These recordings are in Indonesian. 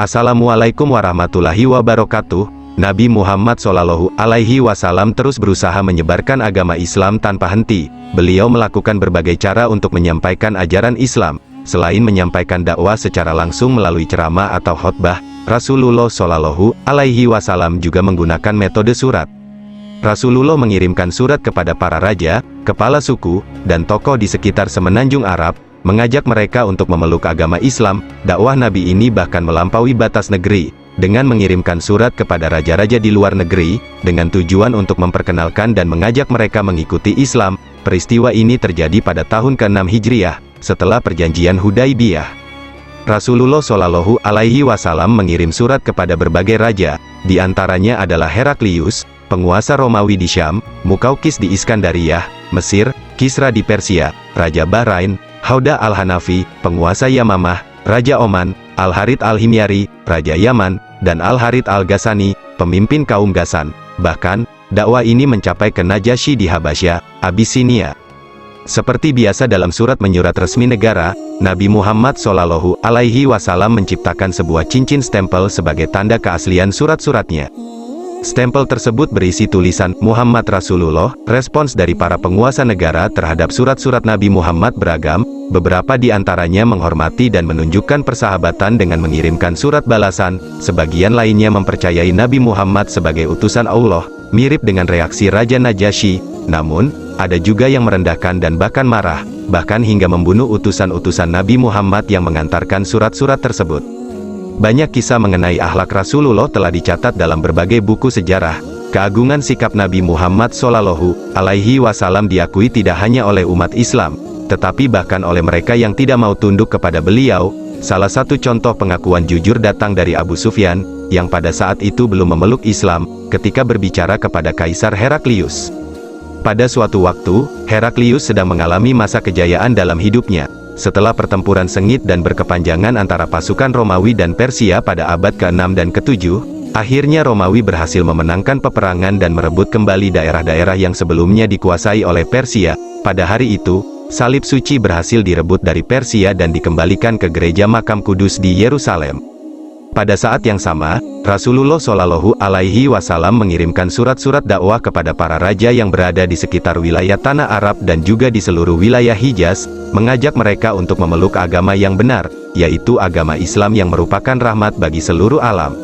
Assalamualaikum warahmatullahi wabarakatuh. Nabi Muhammad SAW terus berusaha menyebarkan agama Islam tanpa henti. Beliau melakukan berbagai cara untuk menyampaikan ajaran Islam. Selain menyampaikan dakwah secara langsung melalui ceramah atau khotbah, Rasulullah SAW juga menggunakan metode surat. Rasulullah mengirimkan surat kepada para raja, kepala suku, dan tokoh di sekitar semenanjung Arab, mengajak mereka untuk memeluk agama Islam. Dakwah Nabi ini bahkan melampaui batas negeri, dengan mengirimkan surat kepada raja-raja di luar negeri, dengan tujuan untuk memperkenalkan dan mengajak mereka mengikuti Islam. Peristiwa ini terjadi pada tahun ke-6 Hijriah, setelah perjanjian Hudaibiyah. Rasulullah SAW mengirim surat kepada berbagai raja, di antaranya adalah Heraklius, penguasa Romawi di Syam, Mukaukis di Iskandariyah, Mesir, Kisra di Persia, Raja Bahrain, Hauda al-Hanafi, penguasa Yamamah, Raja Oman, Al-Harith al-Himyari, Raja Yaman, dan Al-Harith al-Ghassani, pemimpin kaum Ghassan. Bahkan, dakwah ini mencapai ke Najasyi di Habasyah, Abisinia. Seperti biasa dalam surat menyurat resmi negara, Nabi Muhammad SAW menciptakan sebuah cincin stempel sebagai tanda keaslian surat-suratnya. Stempel tersebut berisi tulisan Muhammad Rasulullah. Respons dari para penguasa negara terhadap surat-surat Nabi Muhammad beragam. Beberapa di antaranya menghormati dan menunjukkan persahabatan dengan mengirimkan surat balasan. Sebagian lainnya mempercayai Nabi Muhammad sebagai utusan Allah, mirip dengan reaksi Raja Najasyi. Namun, ada juga yang merendahkan dan bahkan marah, bahkan hingga membunuh utusan-utusan Nabi Muhammad yang mengantarkan surat-surat tersebut. Banyak kisah mengenai akhlak Rasulullah telah dicatat dalam berbagai buku sejarah. Keagungan sikap Nabi Muhammad SAW diakui tidak hanya oleh umat Islam, tetapi bahkan oleh mereka yang tidak mau tunduk kepada beliau. Salah satu contoh pengakuan jujur datang dari Abu Sufyan, yang pada saat itu belum memeluk Islam, ketika berbicara kepada Kaisar Heraklius. Pada suatu waktu, Heraklius sedang mengalami masa kejayaan dalam hidupnya. Setelah pertempuran sengit dan berkepanjangan antara pasukan Romawi dan Persia pada abad ke-6 dan ke-7, akhirnya Romawi berhasil memenangkan peperangan dan merebut kembali daerah-daerah yang sebelumnya dikuasai oleh Persia. Pada hari itu, salib suci berhasil direbut dari Persia dan dikembalikan ke gereja Makam Kudus di Yerusalem. Pada saat yang sama, Rasulullah SAW mengirimkan surat-surat dakwah kepada para raja yang berada di sekitar wilayah Tanah Arab dan juga di seluruh wilayah Hijaz, mengajak mereka untuk memeluk agama yang benar, yaitu agama Islam yang merupakan rahmat bagi seluruh alam.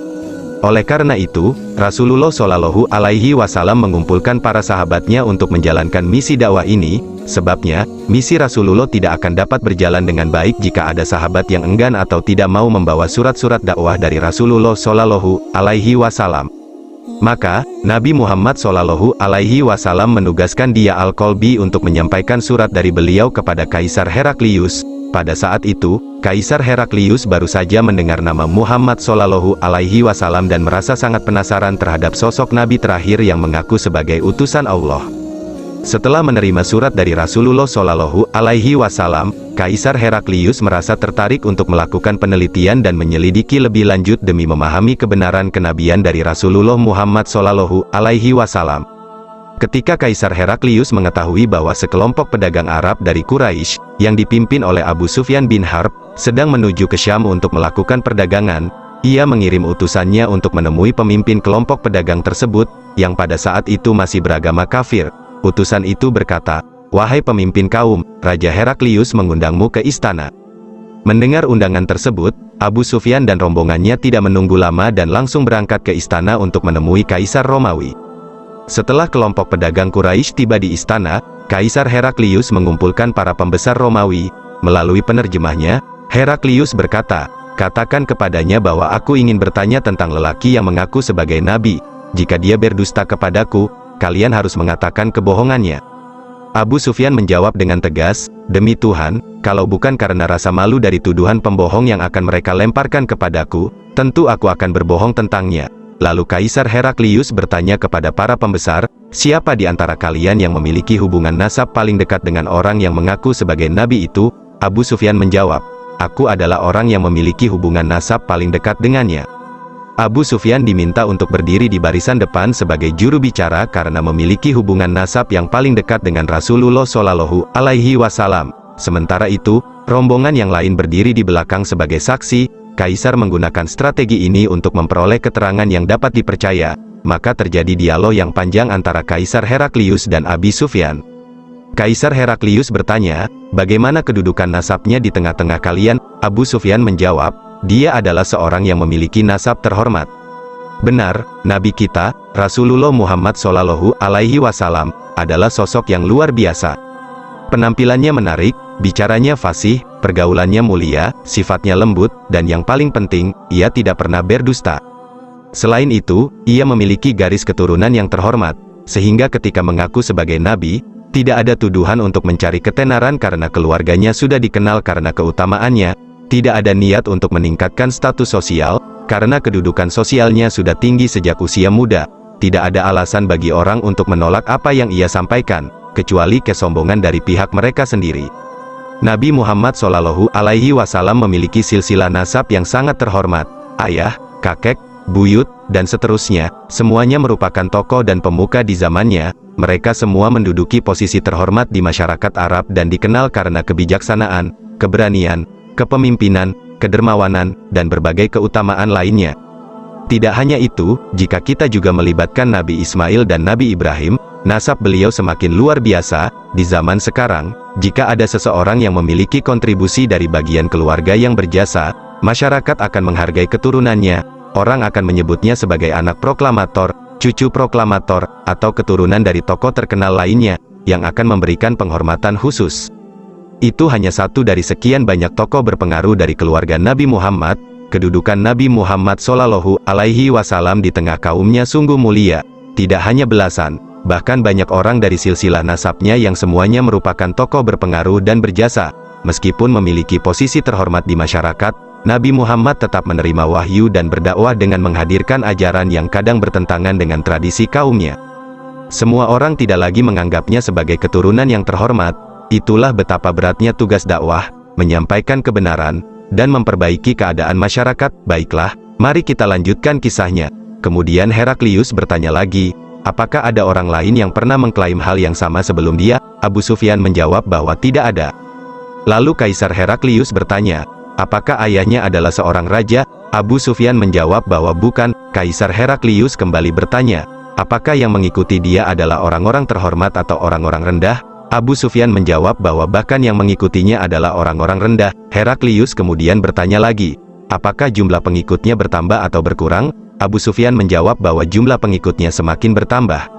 Oleh karena itu, Rasulullah SAW mengumpulkan para sahabatnya untuk menjalankan misi dakwah ini. Sebabnya, misi Rasulullah tidak akan dapat berjalan dengan baik jika ada sahabat yang enggan atau tidak mau membawa surat-surat dakwah dari Rasulullah SAW. Maka, Nabi Muhammad SAW menugaskan Dia Al-Qalbi untuk menyampaikan surat dari beliau kepada Kaisar Heraklius. Pada saat itu, Kaisar Heraklius baru saja mendengar nama Muhammad SAW dan merasa sangat penasaran terhadap sosok Nabi terakhir yang mengaku sebagai utusan Allah. Setelah menerima surat dari Rasulullah SAW, Kaisar Heraklius merasa tertarik untuk melakukan penelitian dan menyelidiki lebih lanjut demi memahami kebenaran kenabian dari Rasulullah Muhammad SAW. Ketika Kaisar Heraklius mengetahui bahwa sekelompok pedagang Arab dari Quraisy, yang dipimpin oleh Abu Sufyan bin Harb, sedang menuju ke Syam untuk melakukan perdagangan, ia mengirim utusannya untuk menemui pemimpin kelompok pedagang tersebut, yang pada saat itu masih beragama kafir. Utusan itu berkata, "Wahai pemimpin kaum, Raja Heraklius mengundangmu ke istana." Mendengar undangan tersebut, Abu Sufyan dan rombongannya tidak menunggu lama dan langsung berangkat ke istana untuk menemui Kaisar Romawi. Setelah kelompok pedagang Quraisy tiba di istana, Kaisar Heraklius mengumpulkan para pembesar Romawi. Melalui penerjemahnya, Heraklius berkata, "Katakan kepadanya bahwa aku ingin bertanya tentang lelaki yang mengaku sebagai nabi. Jika dia berdusta kepadaku, kalian harus mengatakan kebohongannya." Abu Sufyan menjawab dengan tegas, "Demi Tuhan, kalau bukan karena rasa malu dari tuduhan pembohong yang akan mereka lemparkan kepadaku, tentu aku akan berbohong tentangnya." Lalu Kaisar Heraklius bertanya kepada para pembesar, "Siapa di antara kalian yang memiliki hubungan nasab paling dekat dengan orang yang mengaku sebagai nabi itu?" Abu Sufyan menjawab, "Aku adalah orang yang memiliki hubungan nasab paling dekat dengannya." Abu Sufyan diminta untuk berdiri di barisan depan sebagai juru bicara karena memiliki hubungan nasab yang paling dekat dengan Rasulullah SAW. Sementara itu, rombongan yang lain berdiri di belakang sebagai saksi. Kaisar menggunakan strategi ini untuk memperoleh keterangan yang dapat dipercaya, maka terjadi dialog yang panjang antara Kaisar Heraklius dan Abi Sufyan. Kaisar Heraklius bertanya, bagaimana kedudukan nasabnya di tengah-tengah kalian? Abu Sufyan menjawab, dia adalah seorang yang memiliki nasab terhormat. Benar, Nabi kita, Rasulullah Muhammad Shallallahu Alaihi Wasallam, adalah sosok yang luar biasa. Penampilannya menarik, bicaranya fasih, pergaulannya mulia, sifatnya lembut, dan yang paling penting, ia tidak pernah berdusta. Selain itu, ia memiliki garis keturunan yang terhormat, sehingga ketika mengaku sebagai nabi, tidak ada tuduhan untuk mencari ketenaran karena keluarganya sudah dikenal karena keutamaannya, tidak ada niat untuk meningkatkan status sosial, karena kedudukan sosialnya sudah tinggi sejak usia muda, tidak ada alasan bagi orang untuk menolak apa yang ia sampaikan, kecuali kesombongan dari pihak mereka sendiri. Nabi Muhammad Shallallahu Alaihi Wasallam memiliki silsilah nasab yang sangat terhormat, ayah, kakek, buyut, dan seterusnya, semuanya merupakan tokoh dan pemuka di zamannya, mereka semua menduduki posisi terhormat di masyarakat Arab dan dikenal karena kebijaksanaan, keberanian, kepemimpinan, kedermawanan, dan berbagai keutamaan lainnya. Tidak hanya itu, jika kita juga melibatkan Nabi Ismail dan Nabi Ibrahim, nasab beliau semakin luar biasa. Di zaman sekarang, jika ada seseorang yang memiliki kontribusi dari bagian keluarga yang berjasa, masyarakat akan menghargai keturunannya, orang akan menyebutnya sebagai anak proklamator, cucu proklamator, atau keturunan dari tokoh terkenal lainnya, yang akan memberikan penghormatan khusus. Itu hanya satu dari sekian banyak tokoh berpengaruh dari keluarga Nabi Muhammad. Kedudukan Nabi Muhammad Shallallahu Alaihi Wasallam di tengah kaumnya sungguh mulia, tidak hanya belasan, bahkan banyak orang dari silsilah nasabnya yang semuanya merupakan tokoh berpengaruh dan berjasa. Meskipun memiliki posisi terhormat di masyarakat, Nabi Muhammad tetap menerima wahyu dan berdakwah dengan menghadirkan ajaran yang kadang bertentangan dengan tradisi kaumnya. Semua orang tidak lagi menganggapnya sebagai keturunan yang terhormat. Itulah betapa beratnya tugas dakwah, menyampaikan kebenaran, dan memperbaiki keadaan masyarakat. Baiklah, mari kita lanjutkan kisahnya. Kemudian Heraklius bertanya lagi, apakah ada orang lain yang pernah mengklaim hal yang sama sebelum dia? Abu Sufyan menjawab bahwa tidak ada. Lalu Kaisar Heraklius bertanya, apakah ayahnya adalah seorang raja? Abu Sufyan menjawab bahwa bukan. Kaisar Heraklius kembali bertanya, apakah yang mengikuti dia adalah orang-orang terhormat atau orang-orang rendah? Abu Sufyan menjawab bahwa bahkan yang mengikutinya adalah orang-orang rendah. Heraklius kemudian bertanya lagi, apakah jumlah pengikutnya bertambah atau berkurang? Abu Sufyan menjawab bahwa jumlah pengikutnya semakin bertambah.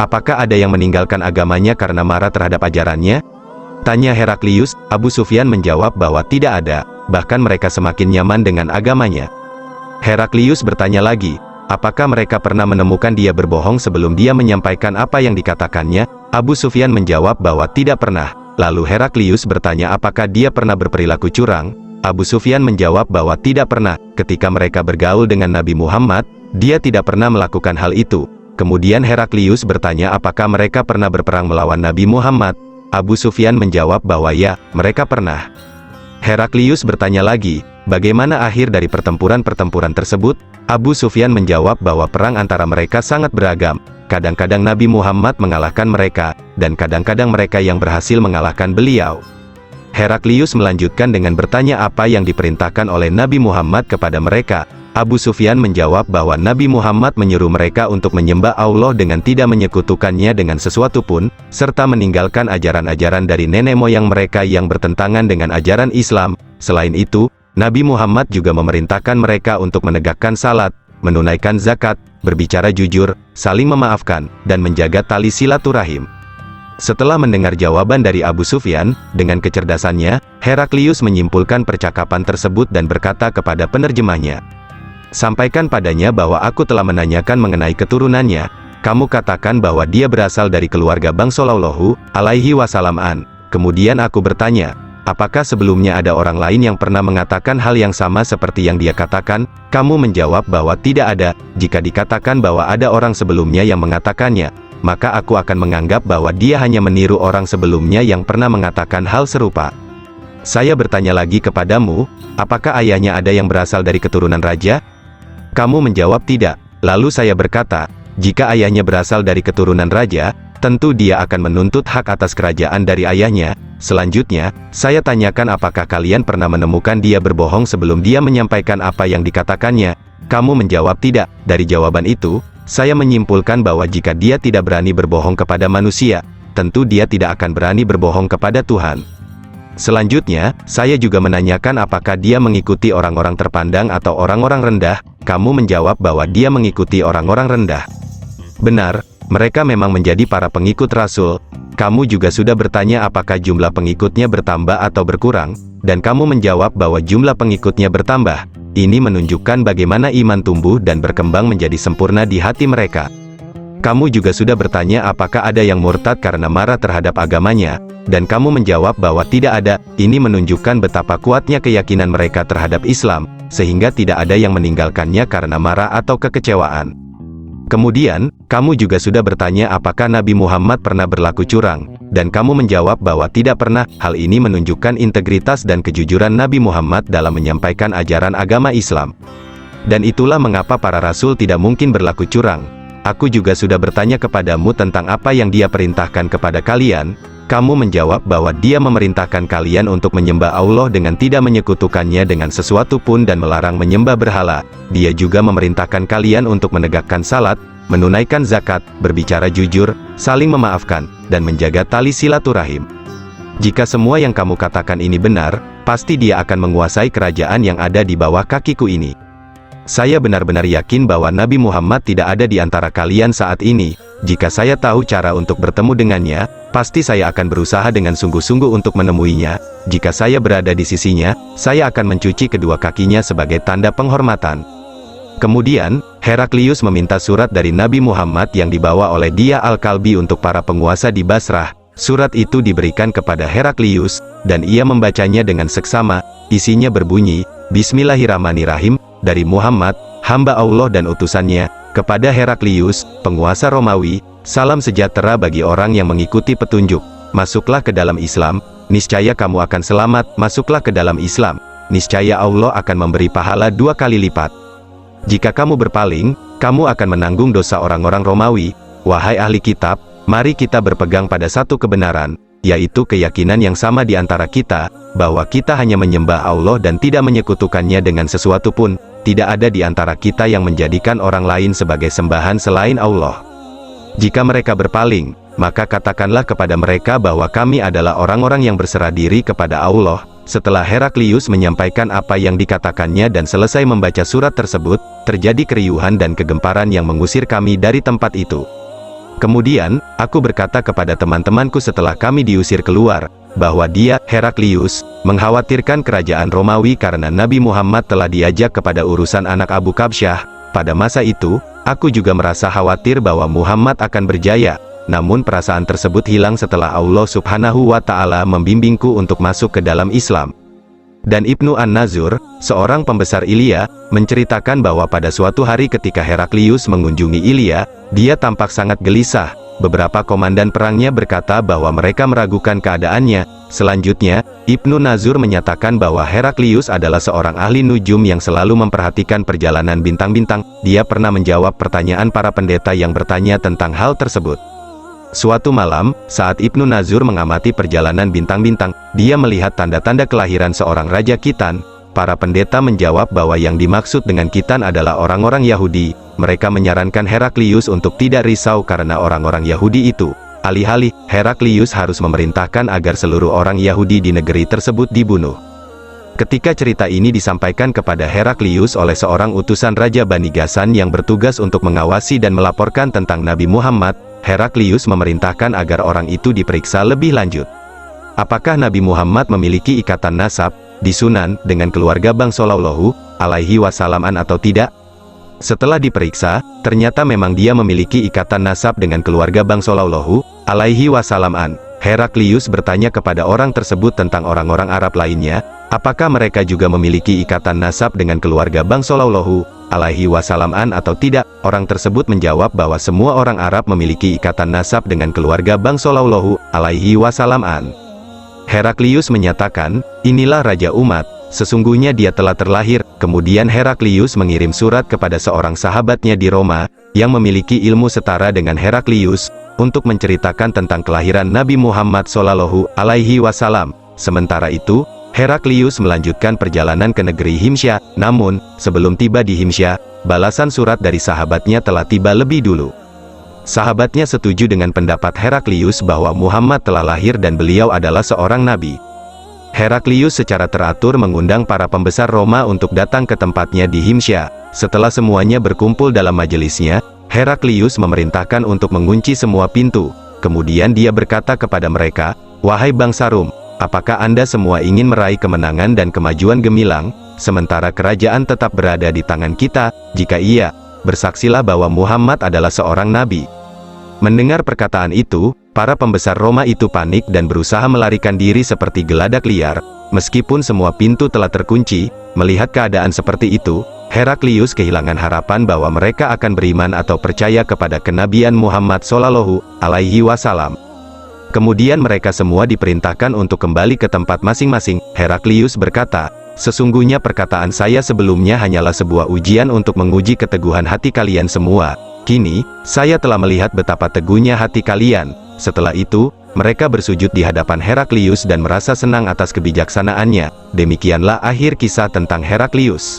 Apakah ada yang meninggalkan agamanya karena marah terhadap ajarannya? Tanya Heraklius. Abu Sufyan menjawab bahwa tidak ada, bahkan mereka semakin nyaman dengan agamanya. Heraklius bertanya lagi, apakah mereka pernah menemukan dia berbohong sebelum dia menyampaikan apa yang dikatakannya? Abu Sufyan menjawab bahwa tidak pernah. Lalu Heraklius bertanya apakah dia pernah berperilaku curang? Abu Sufyan menjawab bahwa tidak pernah. Ketika mereka bergaul dengan Nabi Muhammad, dia tidak pernah melakukan hal itu. Kemudian Heraklius bertanya apakah mereka pernah berperang melawan Nabi Muhammad? Abu Sufyan menjawab bahwa ya, mereka pernah. Heraklius bertanya lagi, bagaimana akhir dari pertempuran-pertempuran tersebut? Abu Sufyan menjawab bahwa perang antara mereka sangat beragam. Kadang-kadang Nabi Muhammad mengalahkan mereka, dan kadang-kadang mereka yang berhasil mengalahkan beliau. Heraklius melanjutkan dengan bertanya apa yang diperintahkan oleh Nabi Muhammad kepada mereka. Abu Sufyan menjawab bahwa Nabi Muhammad menyuruh mereka untuk menyembah Allah dengan tidak menyekutukannya dengan sesuatu pun, serta meninggalkan ajaran-ajaran dari nenek moyang mereka yang bertentangan dengan ajaran Islam. Selain itu, Nabi Muhammad juga memerintahkan mereka untuk menegakkan salat, menunaikan zakat, berbicara jujur, saling memaafkan, dan menjaga tali silaturahim. Setelah mendengar jawaban dari Abu Sufyan, dengan kecerdasannya, Heraklius menyimpulkan percakapan tersebut dan berkata kepada penerjemahnya, sampaikan padanya bahwa aku telah menanyakan mengenai keturunannya, kamu katakan bahwa dia berasal dari keluarga Bang Shallallahu Alaihi Wasallam. Kemudian aku bertanya, apakah sebelumnya ada orang lain yang pernah mengatakan hal yang sama seperti yang dia katakan? Kamu menjawab bahwa tidak ada. Jika dikatakan bahwa ada orang sebelumnya yang mengatakannya, maka aku akan menganggap bahwa dia hanya meniru orang sebelumnya yang pernah mengatakan hal serupa. Saya bertanya lagi kepadamu, apakah ayahnya ada yang berasal dari keturunan raja? Kamu menjawab tidak. Lalu saya berkata, jika ayahnya berasal dari keturunan raja, tentu dia akan menuntut hak atas kerajaan dari ayahnya. Selanjutnya, saya tanyakan apakah kalian pernah menemukan dia berbohong sebelum dia menyampaikan apa yang dikatakannya. Kamu menjawab tidak. Dari jawaban itu, saya menyimpulkan bahwa jika dia tidak berani berbohong kepada manusia, tentu dia tidak akan berani berbohong kepada Tuhan. Selanjutnya, saya juga menanyakan apakah dia mengikuti orang-orang terpandang atau orang-orang rendah. Kamu menjawab bahwa dia mengikuti orang-orang rendah. Benar, mereka memang menjadi para pengikut Rasul. Kamu juga sudah bertanya apakah jumlah pengikutnya bertambah atau berkurang, dan kamu menjawab bahwa jumlah pengikutnya bertambah. Ini menunjukkan bagaimana iman tumbuh dan berkembang menjadi sempurna di hati mereka. Kamu juga sudah bertanya apakah ada yang murtad karena marah terhadap agamanya, dan kamu menjawab bahwa tidak ada. Ini menunjukkan betapa kuatnya keyakinan mereka terhadap Islam, sehingga tidak ada yang meninggalkannya karena marah atau kekecewaan. Kemudian, kamu juga sudah bertanya apakah Nabi Muhammad pernah berlaku curang, dan kamu menjawab bahwa tidak pernah. Hal ini menunjukkan integritas dan kejujuran Nabi Muhammad dalam menyampaikan ajaran agama Islam. Dan itulah mengapa para rasul tidak mungkin berlaku curang. Aku juga sudah bertanya kepadamu tentang apa yang dia perintahkan kepada kalian. Kamu menjawab bahwa dia memerintahkan kalian untuk menyembah Allah dengan tidak menyekutukannya dengan sesuatu pun dan melarang menyembah berhala. Dia juga memerintahkan kalian untuk menegakkan salat, menunaikan zakat, berbicara jujur, saling memaafkan, dan menjaga tali silaturahim. Jika semua yang kamu katakan ini benar, pasti dia akan menguasai kerajaan yang ada di bawah kakiku ini. Saya benar-benar yakin bahwa Nabi Muhammad tidak ada di antara kalian saat ini. Jika saya tahu cara untuk bertemu dengannya, pasti saya akan berusaha dengan sungguh-sungguh untuk menemuinya. Jika saya berada di sisinya, saya akan mencuci kedua kakinya sebagai tanda penghormatan. Kemudian, Heraklius meminta surat dari Nabi Muhammad yang dibawa oleh Dia Al-Kalbi untuk para penguasa di Basrah. Surat itu diberikan kepada Heraklius, dan ia membacanya dengan seksama. Isinya berbunyi, Bismillahirrahmanirrahim, dari Muhammad, hamba Allah dan utusannya, kepada Heraklius, penguasa Romawi, salam sejahtera bagi orang yang mengikuti petunjuk. Masuklah ke dalam Islam, niscaya kamu akan selamat. Masuklah ke dalam Islam, niscaya Allah akan memberi pahala 2 kali lipat. Jika kamu berpaling, kamu akan menanggung dosa orang-orang Romawi. Wahai ahli kitab, mari kita berpegang pada satu kebenaran, yaitu keyakinan yang sama di antara kita, bahwa kita hanya menyembah Allah dan tidak menyekutukannya dengan sesuatu pun. Tidak ada di antara kita yang menjadikan orang lain sebagai sembahan selain Allah. Jika mereka berpaling, maka katakanlah kepada mereka bahwa kami adalah orang-orang yang berserah diri kepada Allah. Setelah Heraklius menyampaikan apa yang dikatakannya dan selesai membaca surat tersebut, terjadi keriuhan dan kegemparan yang mengusir kami dari tempat itu. Kemudian, aku berkata kepada teman-temanku setelah kami diusir keluar, bahwa dia, Heraklius, mengkhawatirkan kerajaan Romawi karena Nabi Muhammad telah diajak kepada urusan anak Abu Kabsyah. Pada masa itu, aku juga merasa khawatir bahwa Muhammad akan berjaya, namun perasaan tersebut hilang setelah Allah Subhanahu wa Ta'ala membimbingku untuk masuk ke dalam Islam. Dan Ibnu An-Nazur, seorang pembesar Ilya, menceritakan bahwa pada suatu hari ketika Heraklius mengunjungi Ilya, dia tampak sangat gelisah. Beberapa komandan perangnya berkata bahwa mereka meragukan keadaannya. Selanjutnya, Ibnu Nazur menyatakan bahwa Heraklius adalah seorang ahli nujum yang selalu memperhatikan perjalanan bintang-bintang. Dia pernah menjawab pertanyaan para pendeta yang bertanya tentang hal tersebut. Suatu malam, saat Ibnu Nazur mengamati perjalanan bintang-bintang, dia melihat tanda-tanda kelahiran seorang Raja Khitan. Para pendeta menjawab bahwa yang dimaksud dengan Khitan adalah orang-orang Yahudi. Mereka menyarankan Heraklius untuk tidak risau karena orang-orang Yahudi itu. Alih-alih, Heraklius harus memerintahkan agar seluruh orang Yahudi di negeri tersebut dibunuh. Ketika cerita ini disampaikan kepada Heraklius oleh seorang utusan Raja Bani Ghassan yang bertugas untuk mengawasi dan melaporkan tentang Nabi Muhammad, Heraklius memerintahkan agar orang itu diperiksa lebih lanjut. Apakah Nabi Muhammad memiliki ikatan nasab, disunan, dengan keluarga Bang Shallallahu alaihi wasallam atau tidak? Setelah diperiksa, ternyata memang dia memiliki ikatan nasab dengan keluarga Bang Shallallahu alaihi wasallam. Heraklius bertanya kepada orang tersebut tentang orang-orang Arab lainnya, apakah mereka juga memiliki ikatan nasab dengan keluarga Bang Shallallahu alaihi wasallam atau tidak? Orang tersebut menjawab bahwa semua orang Arab memiliki ikatan nasab dengan keluarga Bang Shallallahu alaihi wasallam. Heraklius menyatakan, inilah Raja Umat, sesungguhnya dia telah terlahir. Kemudian Heraklius mengirim surat kepada seorang sahabatnya di Roma, yang memiliki ilmu setara dengan Heraklius, untuk menceritakan tentang kelahiran Nabi Muhammad Shallallahu Alaihi Wasallam. Sementara itu, Heraklius melanjutkan perjalanan ke negeri Himsyah. Namun, sebelum tiba di Himsyah, balasan surat dari sahabatnya telah tiba lebih dulu. Sahabatnya setuju dengan pendapat Heraklius bahwa Muhammad telah lahir dan beliau adalah seorang nabi. Heraklius secara teratur mengundang para pembesar Roma untuk datang ke tempatnya di Himsyah. Setelah semuanya berkumpul dalam majelisnya, Heraklius memerintahkan untuk mengunci semua pintu. Kemudian dia berkata kepada mereka, "Wahai bangsa Rum, apakah Anda semua ingin meraih kemenangan dan kemajuan gemilang, sementara kerajaan tetap berada di tangan kita? Jika iya, bersaksilah bahwa Muhammad adalah seorang nabi." Mendengar perkataan itu, para pembesar Roma itu panik dan berusaha melarikan diri seperti geladak liar. Meskipun semua pintu telah terkunci, melihat keadaan seperti itu, Heraklius kehilangan harapan bahwa mereka akan beriman atau percaya kepada kenabian Muhammad Shallallahu Alaihi Wasallam. Kemudian mereka semua diperintahkan untuk kembali ke tempat masing-masing. Heraklius berkata, "Sesungguhnya perkataan saya sebelumnya hanyalah sebuah ujian untuk menguji keteguhan hati kalian semua. Kini, saya telah melihat betapa teguhnya hati kalian." Setelah itu, mereka bersujud di hadapan Heraklius dan merasa senang atas kebijaksanaannya. Demikianlah akhir kisah tentang Heraklius.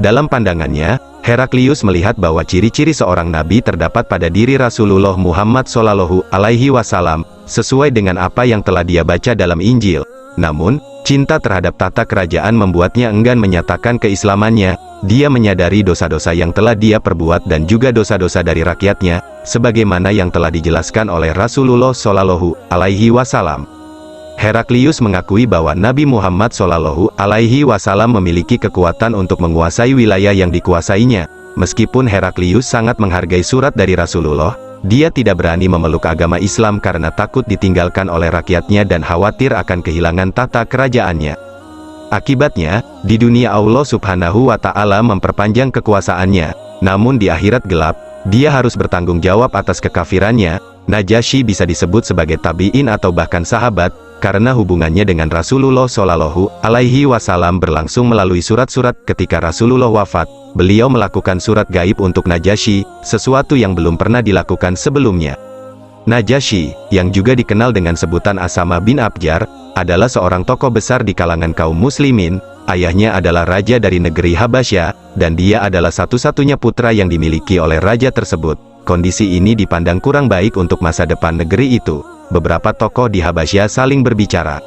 Dalam pandangannya, Heraklius melihat bahwa ciri-ciri seorang nabi terdapat pada diri Rasulullah Muhammad Shallallahu Alaihi Wasallam, sesuai dengan apa yang telah dia baca dalam Injil. Namun, cinta terhadap tata kerajaan membuatnya enggan menyatakan keislamannya. Dia menyadari dosa-dosa yang telah dia perbuat dan juga dosa-dosa dari rakyatnya, sebagaimana yang telah dijelaskan oleh Rasulullah Shallallahu Alaihi Wasallam. Heraklius mengakui bahwa Nabi Muhammad Shallallahu Alaihi Wasallam memiliki kekuatan untuk menguasai wilayah yang dikuasainya. Meskipun Heraklius sangat menghargai surat dari Rasulullah, dia tidak berani memeluk agama Islam karena takut ditinggalkan oleh rakyatnya dan khawatir akan kehilangan tata kerajaannya. Akibatnya, di dunia Allah Subhanahu wa Ta'ala memperpanjang kekuasaannya, namun di akhirat gelap, dia harus bertanggung jawab atas kekafirannya. Najasyi bisa disebut sebagai tabi'in atau bahkan sahabat, karena hubungannya dengan Rasulullah Shallallahu Alaihi Wasallam berlangsung melalui surat-surat. Ketika Rasulullah wafat, beliau melakukan surat gaib untuk Najasyi, sesuatu yang belum pernah dilakukan sebelumnya. Najasyi, yang juga dikenal dengan sebutan Asama bin Abjar, adalah seorang tokoh besar di kalangan kaum muslimin. Ayahnya adalah raja dari negeri Habasyah, dan dia adalah satu-satunya putra yang dimiliki oleh raja tersebut. Kondisi ini dipandang kurang baik untuk masa depan negeri itu. Beberapa tokoh di Habasyah saling berbicara.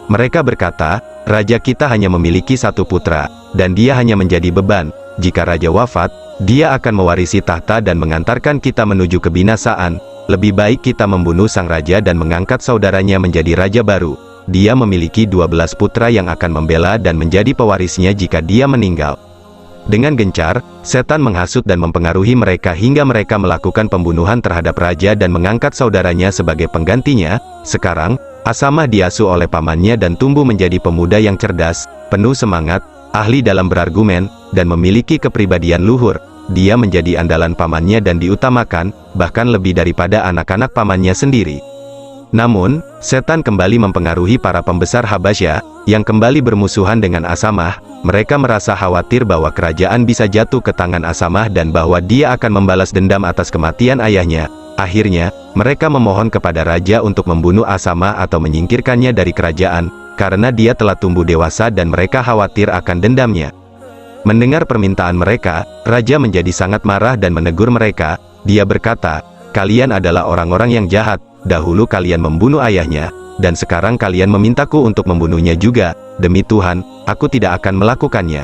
Mereka berkata, "Raja kita hanya memiliki satu putra, dan dia hanya menjadi beban. Jika raja wafat, dia akan mewarisi tahta dan mengantarkan kita menuju kebinasaan. Lebih baik kita membunuh sang raja dan mengangkat saudaranya menjadi raja baru. Dia memiliki 12 putra yang akan membela dan menjadi pewarisnya jika dia meninggal." Dengan gencar, setan menghasut dan mempengaruhi mereka hingga mereka melakukan pembunuhan terhadap raja dan mengangkat saudaranya sebagai penggantinya. Sekarang, Asamah diasuh oleh pamannya dan tumbuh menjadi pemuda yang cerdas, penuh semangat, ahli dalam berargumen, dan memiliki kepribadian luhur. Dia menjadi andalan pamannya dan diutamakan, bahkan lebih daripada anak-anak pamannya sendiri. Namun, setan kembali mempengaruhi para pembesar Habasyah, yang kembali bermusuhan dengan Asamah. Mereka merasa khawatir bahwa kerajaan bisa jatuh ke tangan Asamah dan bahwa dia akan membalas dendam atas kematian ayahnya. Akhirnya, mereka memohon kepada raja untuk membunuh Asamah atau menyingkirkannya dari kerajaan, karena dia telah tumbuh dewasa dan mereka khawatir akan dendamnya. Mendengar permintaan mereka, raja menjadi sangat marah dan menegur mereka. Dia berkata, "Kalian adalah orang-orang yang jahat. Dahulu kalian membunuh ayahnya, dan sekarang kalian memintaku untuk membunuhnya juga. Demi Tuhan, aku tidak akan melakukannya."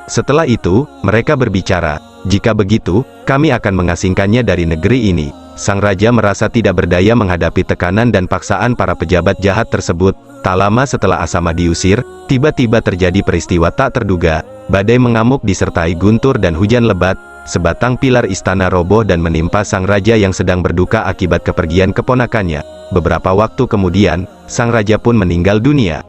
Setelah itu, mereka berbicara, "Jika begitu, kami akan mengasingkannya dari negeri ini." Sang raja merasa tidak berdaya menghadapi tekanan dan paksaan para pejabat jahat tersebut. Tak lama setelah Asamah diusir, tiba-tiba terjadi peristiwa tak terduga. Badai mengamuk disertai guntur dan hujan lebat. Sebatang pilar istana roboh dan menimpa sang raja yang sedang berduka akibat kepergian keponakannya. Beberapa waktu kemudian, sang raja pun meninggal dunia.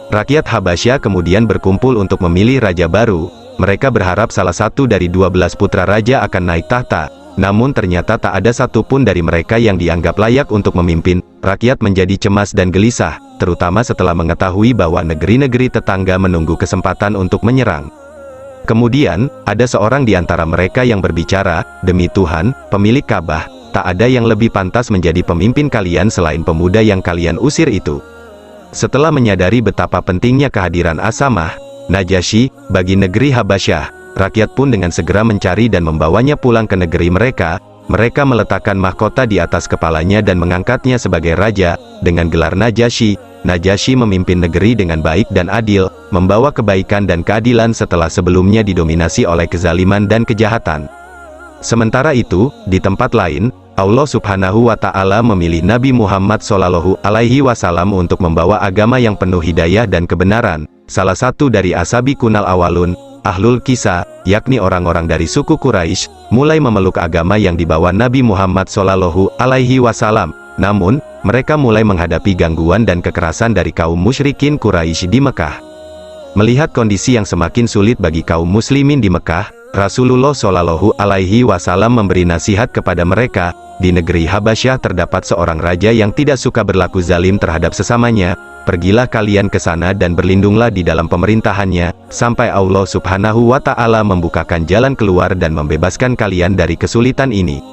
Rakyat Habasyah kemudian berkumpul untuk memilih raja baru. Mereka berharap salah satu dari 12 putra raja akan naik tahta. Namun ternyata tak ada satupun dari mereka yang dianggap layak untuk memimpin. Rakyat menjadi cemas dan gelisah, terutama setelah mengetahui bahwa negeri-negeri tetangga menunggu kesempatan untuk menyerang. Kemudian, ada seorang di antara mereka yang berbicara, "Demi Tuhan, pemilik Ka'bah, tak ada yang lebih pantas menjadi pemimpin kalian selain pemuda yang kalian usir itu." Setelah menyadari betapa pentingnya kehadiran Asamah, Najasyi, bagi negeri Habasyah, rakyat pun dengan segera mencari dan membawanya pulang ke negeri mereka. Mereka meletakkan mahkota di atas kepalanya dan mengangkatnya sebagai raja, dengan gelar Najasyi. Najasyi memimpin negeri dengan baik dan adil, membawa kebaikan dan keadilan setelah sebelumnya didominasi oleh kezaliman dan kejahatan. Sementara itu, di tempat lain, Allah Subhanahu wa Ta'ala memilih Nabi Muhammad SAW untuk membawa agama yang penuh hidayah dan kebenaran. Salah satu dari As-Sabiqunal Awwalun, Ahlul Kisah, yakni orang-orang dari suku Quraisy, mulai memeluk agama yang dibawa Nabi Muhammad SAW. Namun, mereka mulai menghadapi gangguan dan kekerasan dari kaum musyrikin Quraisy di Mekah. Melihat kondisi yang semakin sulit bagi kaum muslimin di Mekah, Rasulullah SAW memberi nasihat kepada mereka. Di negeri Habasyah terdapat seorang raja yang tidak suka berlaku zalim terhadap sesamanya. Pergilah kalian ke sana dan berlindunglah di dalam pemerintahannya, sampai Allah Subhanahu wa Ta'ala membukakan jalan keluar dan membebaskan kalian dari kesulitan ini.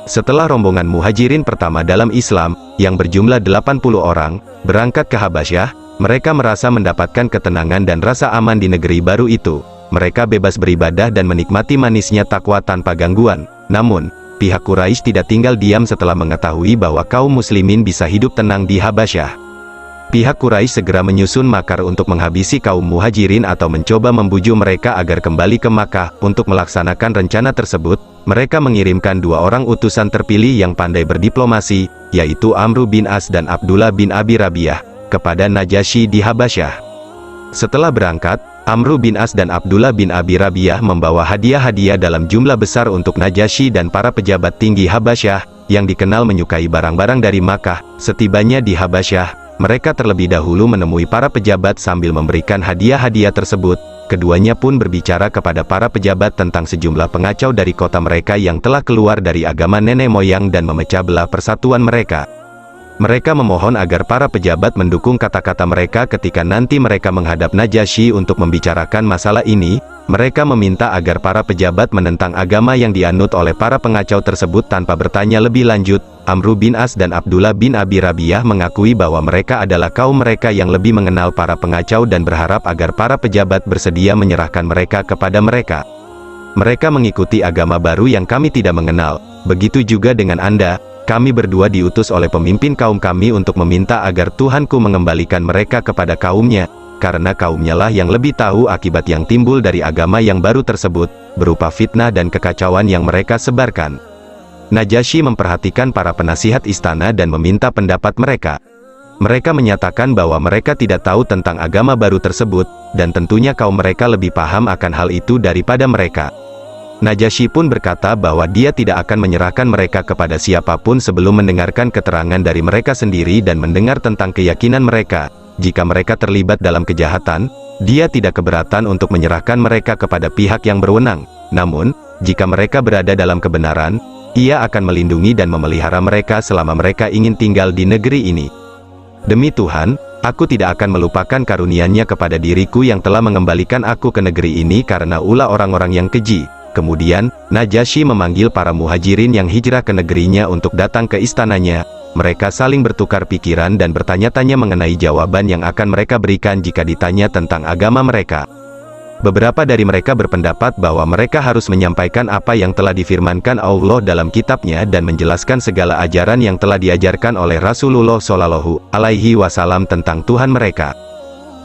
Setelah rombongan muhajirin pertama dalam Islam, yang berjumlah 80 orang, berangkat ke Habasyah, mereka merasa mendapatkan ketenangan dan rasa aman di negeri baru itu. Mereka bebas beribadah dan menikmati manisnya takwa tanpa gangguan. Namun, pihak Quraisy tidak tinggal diam setelah mengetahui bahwa kaum muslimin bisa hidup tenang di Habasyah. Pihak Quraisy segera menyusun makar untuk menghabisi kaum muhajirin atau mencoba membujuk mereka agar kembali ke Makkah. Untuk melaksanakan rencana tersebut, mereka mengirimkan dua orang utusan terpilih yang pandai berdiplomasi, yaitu Amr bin As dan Abdullah bin Abi Rabiyah, kepada Najasyi di Habasyah. Setelah berangkat, Amr bin As dan Abdullah bin Abi Rabiyah membawa hadiah-hadiah dalam jumlah besar untuk Najasyi dan para pejabat tinggi Habasyah, yang dikenal menyukai barang-barang dari Makkah. Setibanya di Habasyah, mereka terlebih dahulu menemui para pejabat sambil memberikan hadiah-hadiah tersebut. Keduanya pun berbicara kepada para pejabat tentang sejumlah pengacau dari kota mereka yang telah keluar dari agama nenek moyang dan memecah belah persatuan mereka. Mereka memohon agar para pejabat mendukung kata-kata mereka ketika nanti mereka menghadap Najasyi untuk membicarakan masalah ini. Mereka meminta agar para pejabat menentang agama yang dianut oleh para pengacau tersebut tanpa bertanya lebih lanjut. Amr bin As dan Abdullah bin Abi Rabiyah mengakui bahwa mereka adalah kaum mereka yang lebih mengenal para pengacau dan berharap agar para pejabat bersedia menyerahkan mereka kepada mereka. Mereka mengikuti agama baru yang kami tidak mengenal. Begitu juga dengan Anda. Kami berdua diutus oleh pemimpin kaum kami untuk meminta agar Tuhanku mengembalikan mereka kepada kaumnya, karena kaumnya lah yang lebih tahu akibat yang timbul dari agama yang baru tersebut, berupa fitnah dan kekacauan yang mereka sebarkan. Najasyi memperhatikan para penasihat istana dan meminta pendapat mereka. Mereka menyatakan bahwa mereka tidak tahu tentang agama baru tersebut, dan tentunya kaum mereka lebih paham akan hal itu daripada mereka. Najasyi pun berkata bahwa dia tidak akan menyerahkan mereka kepada siapapun sebelum mendengarkan keterangan dari mereka sendiri dan mendengar tentang keyakinan mereka. Jika mereka terlibat dalam kejahatan, dia tidak keberatan untuk menyerahkan mereka kepada pihak yang berwenang. Namun, jika mereka berada dalam kebenaran, ia akan melindungi dan memelihara mereka selama mereka ingin tinggal di negeri ini. Demi Tuhan, aku tidak akan melupakan karunia-Nya kepada diriku yang telah mengembalikan aku ke negeri ini karena ulah orang-orang yang keji. Kemudian, Najasyi memanggil para muhajirin yang hijrah ke negerinya untuk datang ke istananya. Mereka saling bertukar pikiran dan bertanya-tanya mengenai jawaban yang akan mereka berikan jika ditanya tentang agama mereka. Beberapa dari mereka berpendapat bahwa mereka harus menyampaikan apa yang telah difirmankan Allah dalam kitabnya dan menjelaskan segala ajaran yang telah diajarkan oleh Rasulullah SAW tentang Tuhan mereka.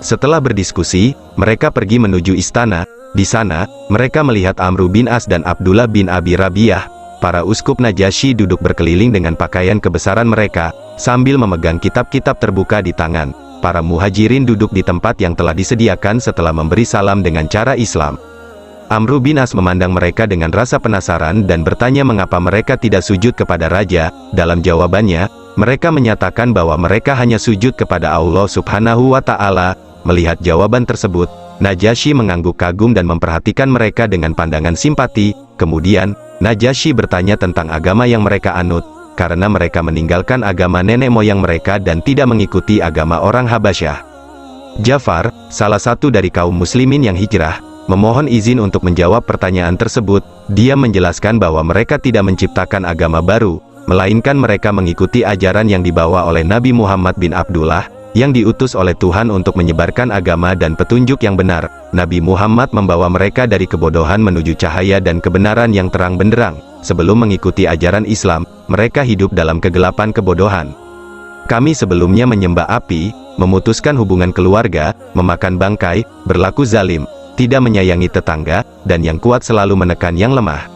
Setelah berdiskusi, mereka pergi menuju istana. Di sana, mereka melihat Amr bin As dan Abdullah bin Abi Rabiyah, para uskup Najasyi duduk berkeliling dengan pakaian kebesaran mereka, sambil memegang kitab-kitab terbuka di tangan. Para muhajirin duduk di tempat yang telah disediakan setelah memberi salam dengan cara Islam. Amr bin As memandang mereka dengan rasa penasaran dan bertanya mengapa mereka tidak sujud kepada raja. Dalam jawabannya, mereka menyatakan bahwa mereka hanya sujud kepada Allah Subhanahu wa Ta'ala. Melihat jawaban tersebut, Najasyi mengangguk kagum dan memperhatikan mereka dengan pandangan simpati. Kemudian, Najasyi bertanya tentang agama yang mereka anut, karena mereka meninggalkan agama nenek moyang mereka dan tidak mengikuti agama orang Habasyah. Ja'far, salah satu dari kaum muslimin yang hijrah, memohon izin untuk menjawab pertanyaan tersebut. Dia menjelaskan bahwa mereka tidak menciptakan agama baru, melainkan mereka mengikuti ajaran yang dibawa oleh Nabi Muhammad bin Abdullah, yang diutus oleh Tuhan untuk menyebarkan agama dan petunjuk yang benar. Nabi Muhammad membawa mereka dari kebodohan menuju cahaya dan kebenaran yang terang benderang. Sebelum mengikuti ajaran Islam, mereka hidup dalam kegelapan kebodohan. Kami sebelumnya menyembah api, memutuskan hubungan keluarga, memakan bangkai, berlaku zalim, tidak menyayangi tetangga, dan yang kuat selalu menekan yang lemah.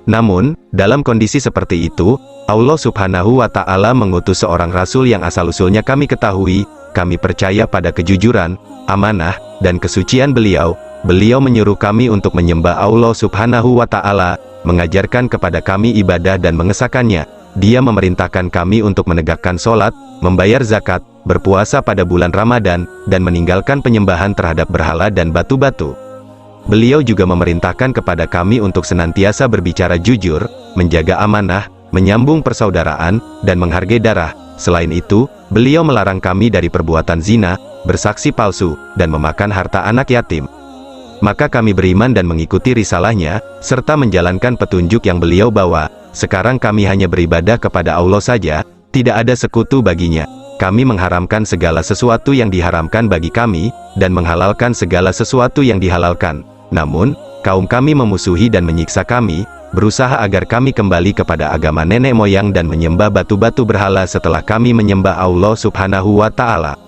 Namun, dalam kondisi seperti itu, Allah Subhanahu wa Ta'ala mengutus seorang rasul yang asal-usulnya kami ketahui. Kami percaya pada kejujuran, amanah, dan kesucian beliau. Beliau menyuruh kami untuk menyembah Allah Subhanahu wa Ta'ala, mengajarkan kepada kami ibadah dan mengesahkannya. Dia memerintahkan kami untuk menegakkan sholat, membayar zakat, berpuasa pada bulan Ramadan, dan meninggalkan penyembahan terhadap berhala dan batu-batu. Beliau juga memerintahkan kepada kami untuk senantiasa berbicara jujur, menjaga amanah, menyambung persaudaraan, dan menghargai darah. Selain itu, beliau melarang kami dari perbuatan zina, bersaksi palsu, dan memakan harta anak yatim. Maka kami beriman dan mengikuti risalahnya, serta menjalankan petunjuk yang beliau bawa. Sekarang kami hanya beribadah kepada Allah saja, tidak ada sekutu baginya. Kami mengharamkan segala sesuatu yang diharamkan bagi kami, dan menghalalkan segala sesuatu yang dihalalkan. Namun, kaum kami memusuhi dan menyiksa kami, berusaha agar kami kembali kepada agama nenek moyang dan menyembah batu-batu berhala setelah kami menyembah Allah Subhanahu wa Ta'ala.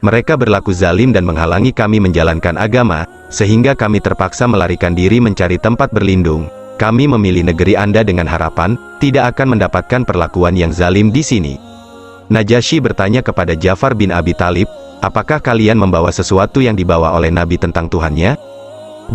Mereka berlaku zalim dan menghalangi kami menjalankan agama, sehingga kami terpaksa melarikan diri mencari tempat berlindung. Kami memilih negeri Anda dengan harapan, tidak akan mendapatkan perlakuan yang zalim di sini. Najasyi bertanya kepada Ja'far bin Abi Thalib, apakah kalian membawa sesuatu yang dibawa oleh Nabi tentang Tuhannya?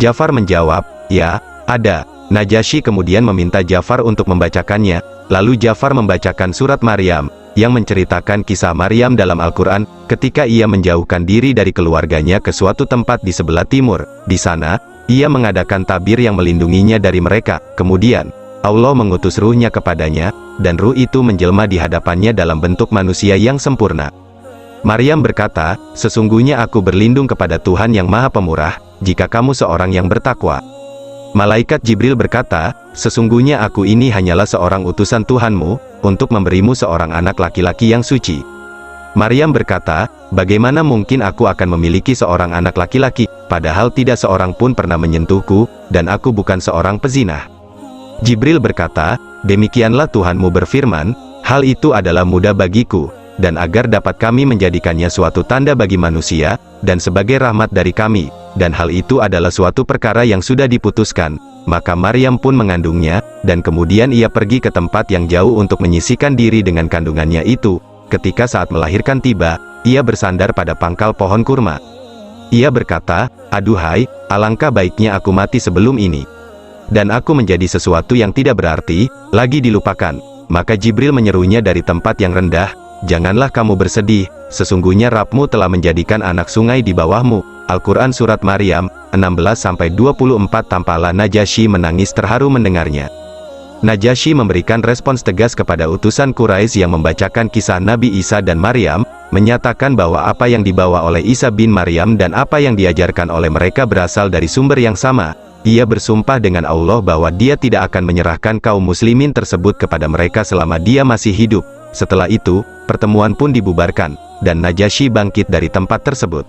Ja'far menjawab, ya, ada. Najasyi kemudian meminta Ja'far untuk membacakannya, lalu Ja'far membacakan surat Maryam, yang menceritakan kisah Maryam dalam Al-Quran, ketika ia menjauhkan diri dari keluarganya ke suatu tempat di sebelah timur. Di sana, ia mengadakan tabir yang melindunginya dari mereka. Kemudian, Allah mengutus ruhnya kepadanya, dan ruh itu menjelma di hadapannya dalam bentuk manusia yang sempurna. Maryam berkata, sesungguhnya aku berlindung kepada Tuhan yang Maha Pemurah, jika kamu seorang yang bertakwa. Malaikat Jibril berkata, sesungguhnya aku ini hanyalah seorang utusan Tuhanmu, untuk memberimu seorang anak laki-laki yang suci. Maryam berkata, bagaimana mungkin aku akan memiliki seorang anak laki-laki, padahal tidak seorang pun pernah menyentuhku, dan aku bukan seorang pezinah. Jibril berkata, demikianlah Tuhanmu berfirman, hal itu adalah mudah bagiku, dan agar dapat kami menjadikannya suatu tanda bagi manusia, dan sebagai rahmat dari kami, dan hal itu adalah suatu perkara yang sudah diputuskan. Maka Maryam pun mengandungnya, dan kemudian ia pergi ke tempat yang jauh untuk menyisihkan diri dengan kandungannya itu. Ketika saat melahirkan tiba, ia bersandar pada pangkal pohon kurma. Ia berkata, aduhai, alangkah baiknya aku mati sebelum ini, dan aku menjadi sesuatu yang tidak berarti, lagi dilupakan. Maka Jibril menyerunya dari tempat yang rendah, janganlah kamu bersedih, sesungguhnya Rabbmu telah menjadikan anak sungai di bawahmu. Al-Quran Surat Maryam, 16-24. Tampaklah Najasyi menangis terharu mendengarnya. Najasyi memberikan respons tegas kepada utusan Quraisy yang membacakan kisah Nabi Isa dan Maryam, menyatakan bahwa apa yang dibawa oleh Isa bin Maryam dan apa yang diajarkan oleh mereka berasal dari sumber yang sama. Ia bersumpah dengan Allah bahwa dia tidak akan menyerahkan kaum muslimin tersebut kepada mereka selama dia masih hidup. Setelah itu, pertemuan pun dibubarkan, dan Najasyi bangkit dari tempat tersebut.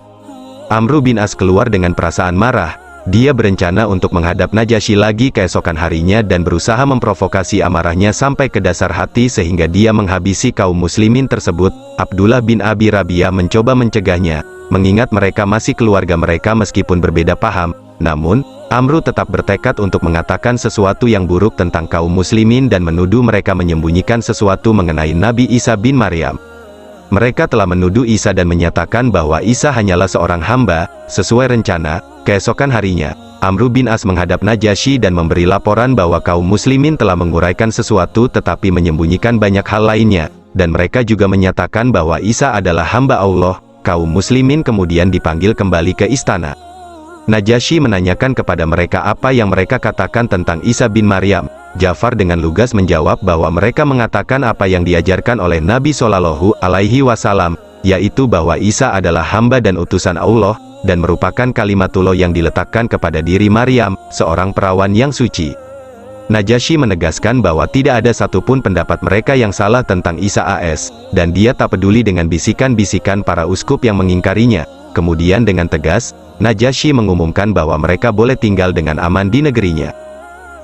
Amru bin As keluar dengan perasaan marah. Dia berencana untuk menghadap Najasyi lagi keesokan harinya dan berusaha memprovokasi amarahnya sampai ke dasar hati sehingga dia menghabisi kaum muslimin tersebut. Abdullah bin Abi Rabi'ah mencoba mencegahnya, mengingat mereka masih keluarga mereka meskipun berbeda paham. Namun, Amru tetap bertekad untuk mengatakan sesuatu yang buruk tentang kaum muslimin dan menuduh mereka menyembunyikan sesuatu mengenai Nabi Isa bin Maryam. Mereka telah menuduh Isa dan menyatakan bahwa Isa hanyalah seorang hamba. Sesuai rencana, keesokan harinya, Amru bin As menghadap Najasyi dan memberi laporan bahwa kaum muslimin telah menguraikan sesuatu tetapi menyembunyikan banyak hal lainnya, dan mereka juga menyatakan bahwa Isa adalah hamba Allah. Kaum muslimin kemudian dipanggil kembali ke istana. Najasyi menanyakan kepada mereka apa yang mereka katakan tentang Isa bin Maryam. Ja'far dengan lugas menjawab bahwa mereka mengatakan apa yang diajarkan oleh Nabi Shallallahu Alaihi Wasallam, yaitu bahwa Isa adalah hamba dan utusan Allah. dan merupakan kalimatullah yang diletakkan kepada diri Maryam, seorang perawan yang suci. Najasyi menegaskan bahwa tidak ada satupun pendapat mereka yang salah tentang Isa AS, dan dia tak peduli dengan bisikan-bisikan para uskup yang mengingkarinya. Kemudian dengan tegas, Najasyi mengumumkan bahwa mereka boleh tinggal dengan aman di negerinya.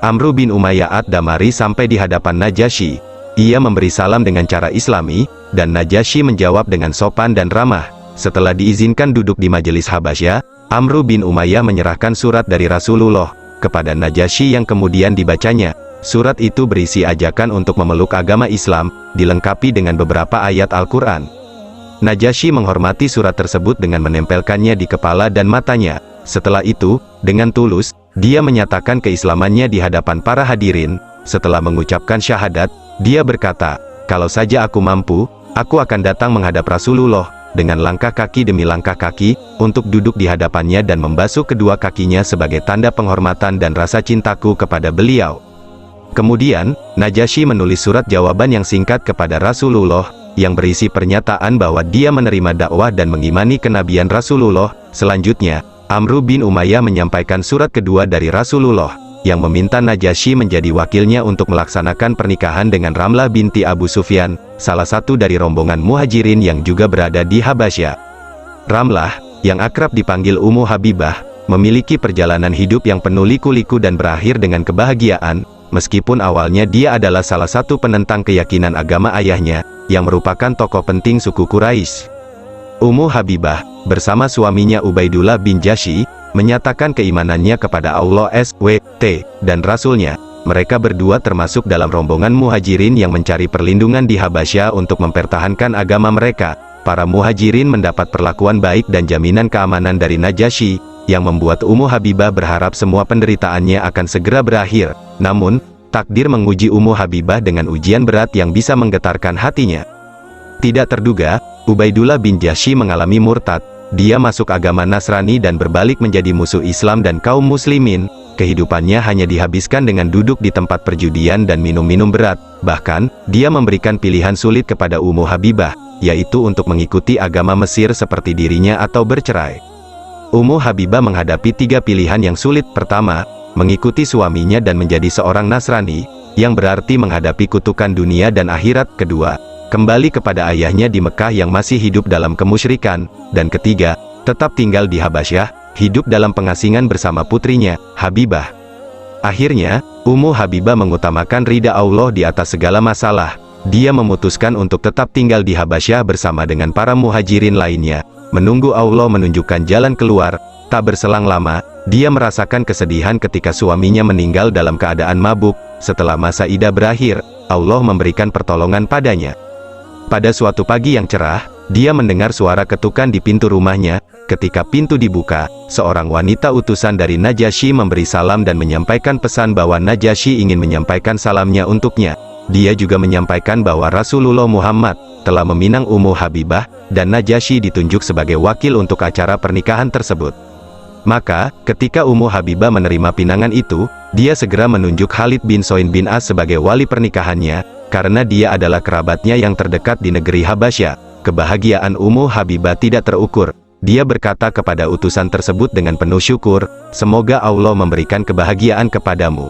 Amru bin Umayyah ad-Damari sampai di hadapan Najasyi. Ia memberi salam dengan cara Islami, dan Najasyi menjawab dengan sopan dan ramah. Setelah diizinkan duduk di majelis Habasyah, Amru bin Umayyah menyerahkan surat dari Rasulullah kepada Najasyi yang kemudian dibacanya. Surat itu berisi ajakan untuk memeluk agama Islam, dilengkapi dengan beberapa ayat Al-Quran. Najasyi menghormati surat tersebut dengan menempelkannya di kepala dan matanya. Setelah itu, dengan tulus, dia menyatakan keislamannya di hadapan para hadirin. Setelah mengucapkan syahadat, dia berkata, "Kalau saja aku mampu, aku akan datang menghadap Rasulullah, dengan langkah kaki demi langkah kaki, untuk duduk di hadapannya dan membasuh kedua kakinya sebagai tanda penghormatan dan rasa cintaku kepada beliau." Kemudian, Najasyi menulis surat jawaban yang singkat kepada Rasulullah, yang berisi pernyataan bahwa dia menerima dakwah dan mengimani kenabian Rasulullah. Selanjutnya, Amru bin Umayyah menyampaikan surat kedua dari Rasulullah, yang meminta Najasyi menjadi wakilnya untuk melaksanakan pernikahan dengan Ramlah binti Abu Sufyan, salah satu dari rombongan muhajirin yang juga berada di Habasyah. Ramlah, yang akrab dipanggil Ummu Habibah, memiliki perjalanan hidup yang penuh liku-liku dan berakhir dengan kebahagiaan, meskipun awalnya dia adalah salah satu penentang keyakinan agama ayahnya, yang merupakan tokoh penting suku Quraisy. Ummu Habibah, bersama suaminya Ubaidullah bin Jahsy, menyatakan keimanannya kepada Allah SWT, dan Rasulnya. Mereka berdua termasuk dalam rombongan muhajirin yang mencari perlindungan di Habasyah untuk mempertahankan agama mereka. Para muhajirin mendapat perlakuan baik dan jaminan keamanan dari Najasyi, yang membuat Ummu Habibah berharap semua penderitaannya akan segera berakhir. Namun, takdir menguji Ummu Habibah dengan ujian berat yang bisa menggetarkan hatinya. Tidak terduga, Ubaidullah bin Jahsy mengalami murtad. Dia masuk agama Nasrani dan berbalik menjadi musuh Islam dan kaum muslimin. Kehidupannya hanya dihabiskan dengan duduk di tempat perjudian dan minum-minum berat. Bahkan, dia memberikan pilihan sulit kepada Ummu Habibah, yaitu untuk mengikuti agama Mesir seperti dirinya atau bercerai. Ummu Habibah menghadapi 3 pilihan yang sulit. Pertama, mengikuti suaminya dan menjadi seorang Nasrani, yang berarti menghadapi kutukan dunia dan akhirat. Kedua, kembali kepada ayahnya di Mekah yang masih hidup dalam kemusyrikan. Dan ketiga, tetap tinggal di Habasyah, hidup dalam pengasingan bersama putrinya, Habibah. Akhirnya, Ummu Habibah mengutamakan ridha Allah di atas segala masalah. Dia memutuskan untuk tetap tinggal di Habasyah bersama dengan para muhajirin lainnya, menunggu Allah menunjukkan jalan keluar. Tak berselang lama, dia merasakan kesedihan ketika suaminya meninggal dalam keadaan mabuk. Setelah masa iddah berakhir, Allah memberikan pertolongan padanya. Pada suatu pagi yang cerah, dia mendengar suara ketukan di pintu rumahnya. Ketika pintu dibuka, seorang wanita utusan dari Najasyi memberi salam dan menyampaikan pesan bahwa Najasyi ingin menyampaikan salamnya untuknya. Dia juga menyampaikan bahwa Rasulullah Muhammad telah meminang Ummu Habibah, dan Najasyi ditunjuk sebagai wakil untuk acara pernikahan tersebut. Maka, ketika Ummu Habibah menerima pinangan itu, dia segera menunjuk Khalid bin Soin bin As sebagai wali pernikahannya, karena dia adalah kerabatnya yang terdekat di negeri Habasyah. Kebahagiaan Ummu Habibah tidak terukur. Dia berkata kepada utusan tersebut dengan penuh syukur, "Semoga Allah memberikan kebahagiaan kepadamu."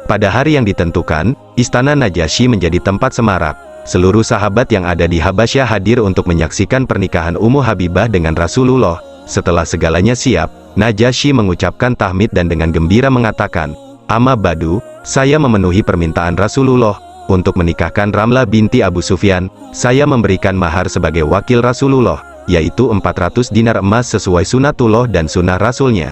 Pada hari yang ditentukan, istana Najasyi menjadi tempat semarak. Seluruh sahabat yang ada di Habasyah hadir untuk menyaksikan pernikahan Ummu Habibah dengan Rasulullah. Setelah segalanya siap, Najasyi mengucapkan tahmid dan dengan gembira mengatakan, "Amma ba'du, saya memenuhi permintaan Rasulullah untuk menikahkan Ramlah binti Abu Sufyan. Saya memberikan mahar sebagai wakil Rasulullah, yaitu 400 dinar emas sesuai sunatullah dan sunnah Rasulnya."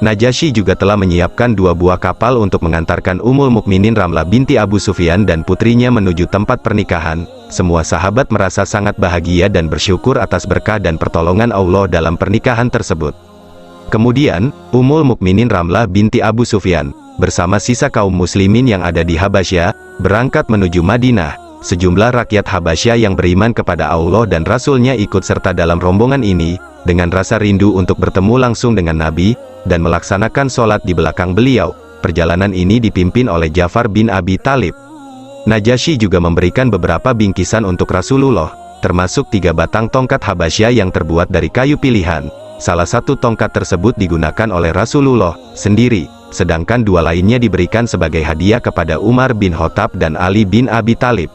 Najasyi juga telah menyiapkan 2 buah kapal untuk mengantarkan Ummul Mukminin Ramlah binti Abu Sufyan dan putrinya menuju tempat pernikahan. Semua sahabat merasa sangat bahagia dan bersyukur atas berkah dan pertolongan Allah dalam pernikahan tersebut. Kemudian, Ummul Mukminin Ramlah binti Abu Sufyan, bersama sisa kaum muslimin yang ada di Habasyah, berangkat menuju Madinah. Sejumlah rakyat Habasyah yang beriman kepada Allah dan Rasulnya ikut serta dalam rombongan ini, dengan rasa rindu untuk bertemu langsung dengan Nabi, dan melaksanakan sholat di belakang beliau. Perjalanan ini dipimpin oleh Ja'far bin Abi Thalib. Najasyi juga memberikan beberapa bingkisan untuk Rasulullah, termasuk 3 batang tongkat Habasyah yang terbuat dari kayu pilihan. salah satu tongkat tersebut digunakan oleh Rasulullah sendiri, sedangkan dua lainnya diberikan sebagai hadiah kepada Umar bin Khattab dan Ali bin Abi Thalib.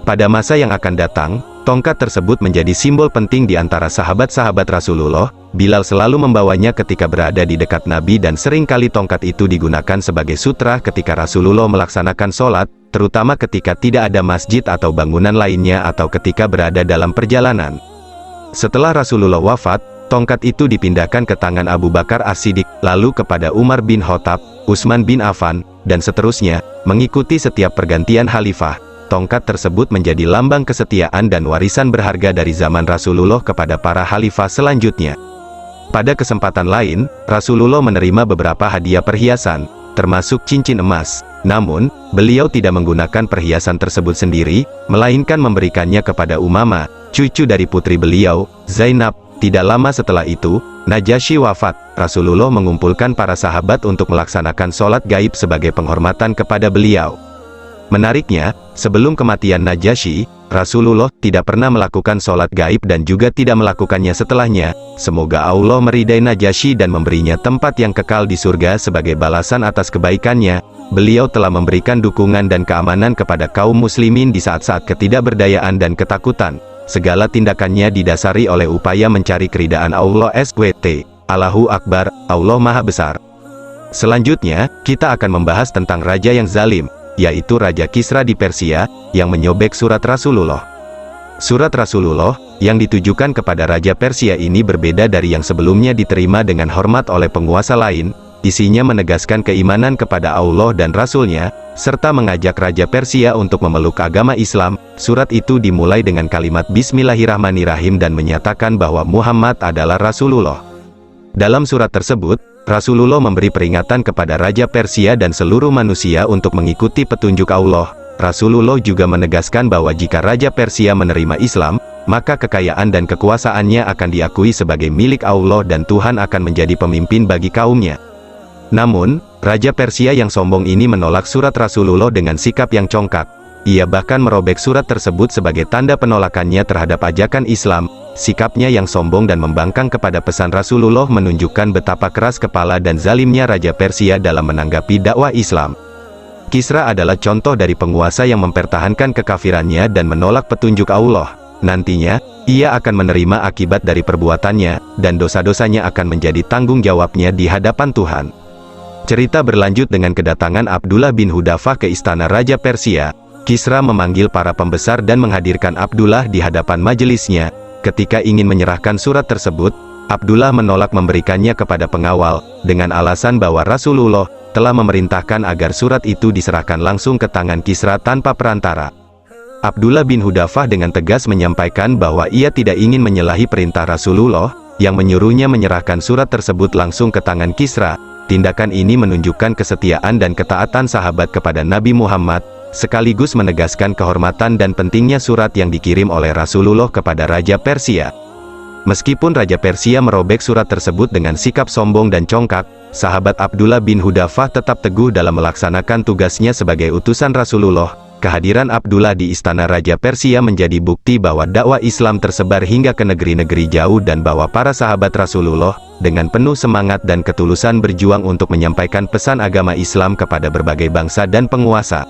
Pada masa yang akan datang, tongkat tersebut menjadi simbol penting di antara sahabat-sahabat Rasulullah. Bilal selalu membawanya ketika berada di dekat Nabi dan seringkali tongkat itu digunakan sebagai sutra ketika Rasulullah melaksanakan sholat, terutama ketika tidak ada masjid atau bangunan lainnya atau ketika berada dalam perjalanan. Setelah Rasulullah wafat, tongkat itu dipindahkan ke tangan Abu Bakar As-Siddiq, lalu kepada Umar bin Khattab, Utsman bin Affan, dan seterusnya. Mengikuti setiap pergantian khalifah, tongkat tersebut menjadi lambang kesetiaan dan warisan berharga dari zaman Rasulullah kepada para khalifah selanjutnya. Pada kesempatan lain, Rasulullah menerima beberapa hadiah perhiasan, termasuk cincin emas. Namun, beliau tidak menggunakan perhiasan tersebut sendiri, melainkan memberikannya kepada Umamah, cucu dari putri beliau, Zainab. Tidak lama setelah itu, Najasyi wafat. Rasulullah mengumpulkan para sahabat untuk melaksanakan sholat gaib sebagai penghormatan kepada beliau. Menariknya, sebelum kematian Najasyi, Rasulullah tidak pernah melakukan sholat gaib dan juga tidak melakukannya setelahnya. Semoga Allah meridai Najasyi dan memberinya tempat yang kekal di surga sebagai balasan atas kebaikannya. Beliau telah memberikan dukungan dan keamanan kepada kaum muslimin di saat-saat ketidakberdayaan dan ketakutan. Segala tindakannya didasari oleh upaya mencari keridaan Allah SWT. Allahu Akbar, Allah Maha Besar. Selanjutnya, kita akan membahas tentang raja yang zalim, yaitu Raja Kisra di Persia, yang menyobek surat Rasulullah. Surat Rasulullah, yang ditujukan kepada Raja Persia ini berbeda dari yang sebelumnya diterima dengan hormat oleh penguasa lain. Isinya menegaskan keimanan kepada Allah dan Rasul-Nya, serta mengajak Raja Persia untuk memeluk agama Islam. Surat itu dimulai dengan kalimat Bismillahirrahmanirrahim dan menyatakan bahwa Muhammad adalah Rasulullah. Dalam surat tersebut, Rasulullah memberi peringatan kepada Raja Persia dan seluruh manusia untuk mengikuti petunjuk Allah. Rasulullah juga menegaskan bahwa jika Raja Persia menerima Islam, maka kekayaan dan kekuasaannya akan diakui sebagai milik Allah dan Tuhan akan menjadi pemimpin bagi kaumnya. Namun, Raja Persia yang sombong ini menolak surat Rasulullah dengan sikap yang congkak. Ia bahkan merobek surat tersebut sebagai tanda penolakannya terhadap ajakan Islam. Sikapnya yang sombong dan membangkang kepada pesan Rasulullah menunjukkan betapa keras kepala dan zalimnya Raja Persia dalam menanggapi dakwah Islam. Kisra adalah contoh dari penguasa yang mempertahankan kekafirannya dan menolak petunjuk Allah. Nantinya, ia akan menerima akibat dari perbuatannya, dan dosa-dosanya akan menjadi tanggung jawabnya di hadapan Tuhan. Cerita berlanjut dengan kedatangan Abdullah bin Hudafah ke istana Raja Persia. Kisra memanggil para pembesar dan menghadirkan Abdullah di hadapan majelisnya. Ketika ingin menyerahkan surat tersebut, Abdullah menolak memberikannya kepada pengawal, dengan alasan bahwa Rasulullah telah memerintahkan agar surat itu diserahkan langsung ke tangan Kisra tanpa perantara. Abdullah bin Hudafah dengan tegas menyampaikan bahwa ia tidak ingin menyalahi perintah Rasulullah, yang menyuruhnya menyerahkan surat tersebut langsung ke tangan Kisra. Tindakan ini menunjukkan kesetiaan dan ketaatan sahabat kepada Nabi Muhammad, sekaligus menegaskan kehormatan dan pentingnya surat yang dikirim oleh Rasulullah kepada Raja Persia. Meskipun Raja Persia merobek surat tersebut dengan sikap sombong dan congkak, sahabat Abdullah bin Hudafah tetap teguh dalam melaksanakan tugasnya sebagai utusan Rasulullah. Kehadiran Abdullah di istana Raja Persia menjadi bukti bahwa dakwah Islam tersebar hingga ke negeri-negeri jauh dan bahwa para sahabat Rasulullah, dengan penuh semangat dan ketulusan berjuang untuk menyampaikan pesan agama Islam kepada berbagai bangsa dan penguasa.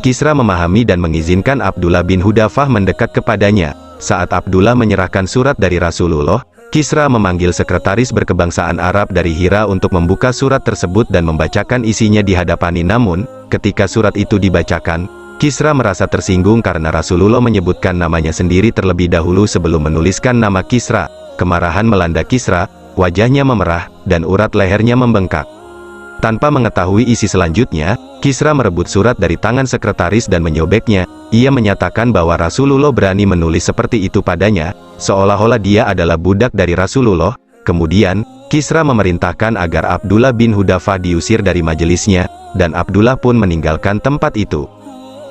Kisra memahami dan mengizinkan Abdullah bin Hudafah mendekat kepadanya. Saat Abdullah menyerahkan surat dari Rasulullah, Kisra memanggil sekretaris berkebangsaan Arab dari Hira untuk membuka surat tersebut dan membacakan isinya di hadapannya. Namun, ketika surat itu dibacakan, Kisra merasa tersinggung karena Rasulullah menyebutkan namanya sendiri terlebih dahulu sebelum menuliskan nama Kisra. Kemarahan melanda Kisra, wajahnya memerah, dan urat lehernya membengkak. Tanpa mengetahui isi selanjutnya, Kisra merebut surat dari tangan sekretaris dan menyobeknya. Ia menyatakan bahwa Rasulullah berani menulis seperti itu padanya, seolah-olah dia adalah budak dari Rasulullah. Kemudian, Kisra memerintahkan agar Abdullah bin Hudafah diusir dari majelisnya, dan Abdullah pun meninggalkan tempat itu.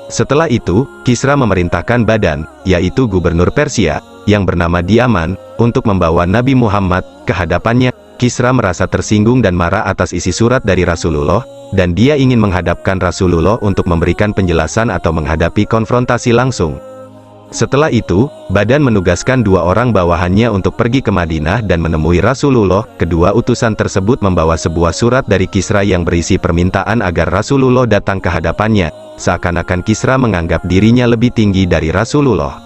Setelah itu, Kisra memerintahkan badan, yaitu gubernur Persia, yang bernama Diaman, untuk membawa Nabi Muhammad ke hadapannya. Kisra merasa tersinggung dan marah atas isi surat dari Rasulullah, dan dia ingin menghadapkan Rasulullah untuk memberikan penjelasan atau menghadapi konfrontasi langsung. Setelah itu, Badan menugaskan 2 orang bawahannya untuk pergi ke Madinah dan menemui Rasulullah. Kedua utusan tersebut membawa sebuah surat dari Kisra yang berisi permintaan agar Rasulullah datang ke hadapannya, seakan-akan Kisra menganggap dirinya lebih tinggi dari Rasulullah.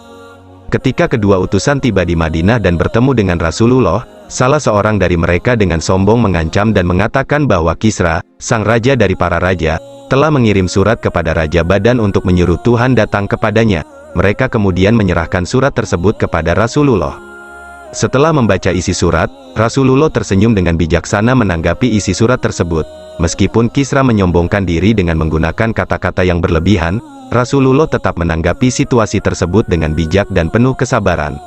Ketika kedua utusan tiba di Madinah dan bertemu dengan Rasulullah, salah seorang dari mereka dengan sombong mengancam dan mengatakan bahwa Kisra, sang raja dari para raja, telah mengirim surat kepada Raja Badan untuk menyuruh Tuhan datang kepadanya. Mereka kemudian menyerahkan surat tersebut kepada Rasulullah. Setelah membaca isi surat, Rasulullah tersenyum dengan bijaksana menanggapi isi surat tersebut. Meskipun Kisra menyombongkan diri dengan menggunakan kata-kata yang berlebihan, Rasulullah tetap menanggapi situasi tersebut dengan bijak dan penuh kesabaran.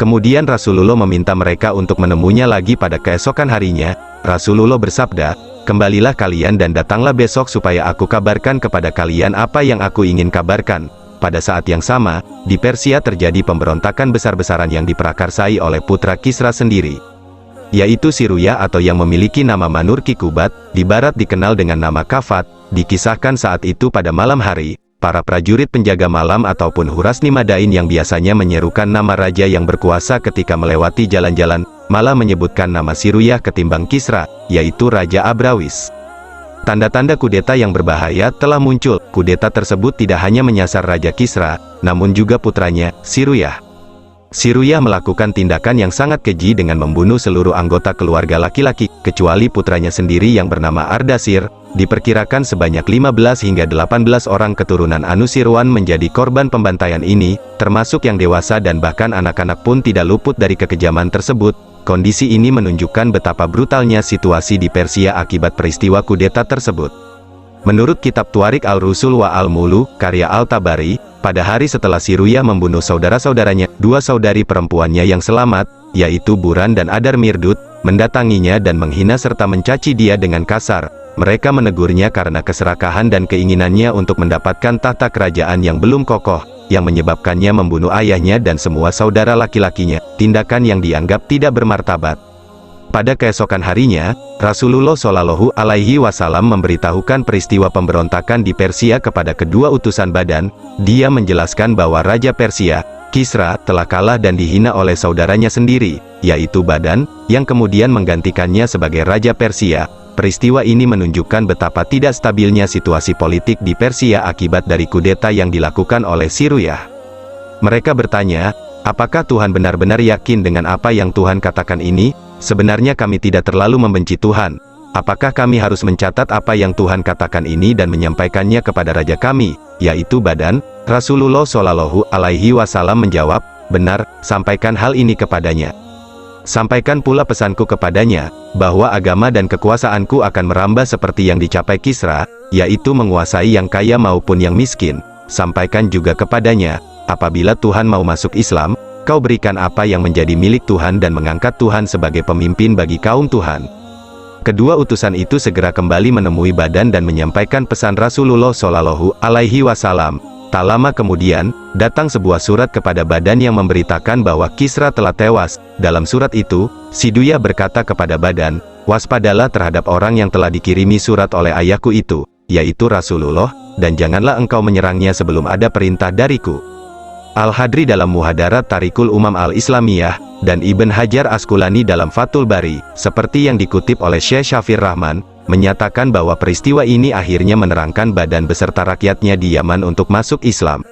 Kemudian Rasulullah meminta mereka untuk menemuinya lagi pada keesokan harinya. Rasulullah bersabda, "Kembalilah kalian dan datanglah besok supaya aku kabarkan kepada kalian apa yang aku ingin kabarkan." Pada saat yang sama, di Persia terjadi pemberontakan besar-besaran yang diprakarsai oleh putra Kisra sendiri, yaitu Siruyah atau yang memiliki nama Manur Kikubat, di barat dikenal dengan nama Kafat. Dikisahkan saat itu pada malam hari, para prajurit penjaga malam ataupun Hurasni Madain yang biasanya menyerukan nama raja yang berkuasa ketika melewati jalan-jalan, malah menyebutkan nama Siruyah ketimbang Kisra, yaitu Raja Abrawis. Tanda-tanda kudeta yang berbahaya telah muncul. Kudeta tersebut tidak hanya menyasar Raja Kisra, namun juga putranya, Siruyah. Siruyah melakukan tindakan yang sangat keji dengan membunuh seluruh anggota keluarga laki-laki, kecuali putranya sendiri yang bernama Ardasir. Diperkirakan sebanyak 15 hingga 18 orang keturunan Anusirwan menjadi korban pembantaian ini, termasuk yang dewasa dan bahkan anak-anak pun tidak luput dari kekejaman tersebut. Kondisi ini menunjukkan betapa brutalnya situasi di Persia akibat peristiwa kudeta tersebut. Menurut kitab Tuarik al-Rusul wa al-Mulu, karya Al-Tabari, pada hari setelah Siruyah membunuh saudara-saudaranya, 2 saudari perempuannya yang selamat, yaitu Buran dan Adar Mirdut, mendatanginya dan menghina serta mencaci dia dengan kasar. Mereka menegurnya karena keserakahan dan keinginannya untuk mendapatkan tahta kerajaan yang belum kokoh, yang menyebabkannya membunuh ayahnya dan semua saudara laki-lakinya, tindakan yang dianggap tidak bermartabat. Pada keesokan harinya, Rasulullah Shallallahu Alaihi Wasallam memberitahukan peristiwa pemberontakan di Persia kepada kedua utusan Badan. Dia menjelaskan bahwa Raja Persia, Kisra, telah kalah dan dihina oleh saudaranya sendiri, yaitu Badan, yang kemudian menggantikannya sebagai Raja Persia. Peristiwa ini menunjukkan betapa tidak stabilnya situasi politik di Persia akibat dari kudeta yang dilakukan oleh Siruyah. Mereka bertanya, apakah Tuhan benar-benar yakin dengan apa yang Tuhan katakan ini? Sebenarnya kami tidak terlalu membenci Tuhan. Apakah kami harus mencatat apa yang Tuhan katakan ini dan menyampaikannya kepada raja kami, yaitu Badan? Rasulullah Shallallahu Alaihi Wasallam menjawab, benar, sampaikan hal ini kepadanya. Sampaikan pula pesanku kepadanya, bahwa agama dan kekuasaanku akan merambah seperti yang dicapai Kisra, yaitu menguasai yang kaya maupun yang miskin. Sampaikan juga kepadanya, apabila Tuhan mau masuk Islam, kau berikan apa yang menjadi milik Tuhan dan mengangkat Tuhan sebagai pemimpin bagi kaum Tuhan. Kedua utusan itu segera kembali menemui Badan dan menyampaikan pesan Rasulullah Shallallahu Alaihi Wasallam. Tak lama kemudian, datang sebuah surat kepada Badan yang memberitakan bahwa Kisra telah tewas. Dalam surat itu, Siruyah berkata kepada Badan, waspadalah terhadap orang yang telah dikirimi surat oleh ayahku itu, yaitu Rasulullah, dan janganlah engkau menyerangnya sebelum ada perintah dariku. Al-Hadri dalam Muhadarat Tarikul Umam Al-Islamiyah, dan Ibn Hajar Asqalani dalam Fathul Bari, seperti yang dikutip oleh Syekh Syafir Rahman, menyatakan bahwa peristiwa ini akhirnya menerangkan Badan beserta rakyatnya di Yaman untuk masuk Islam.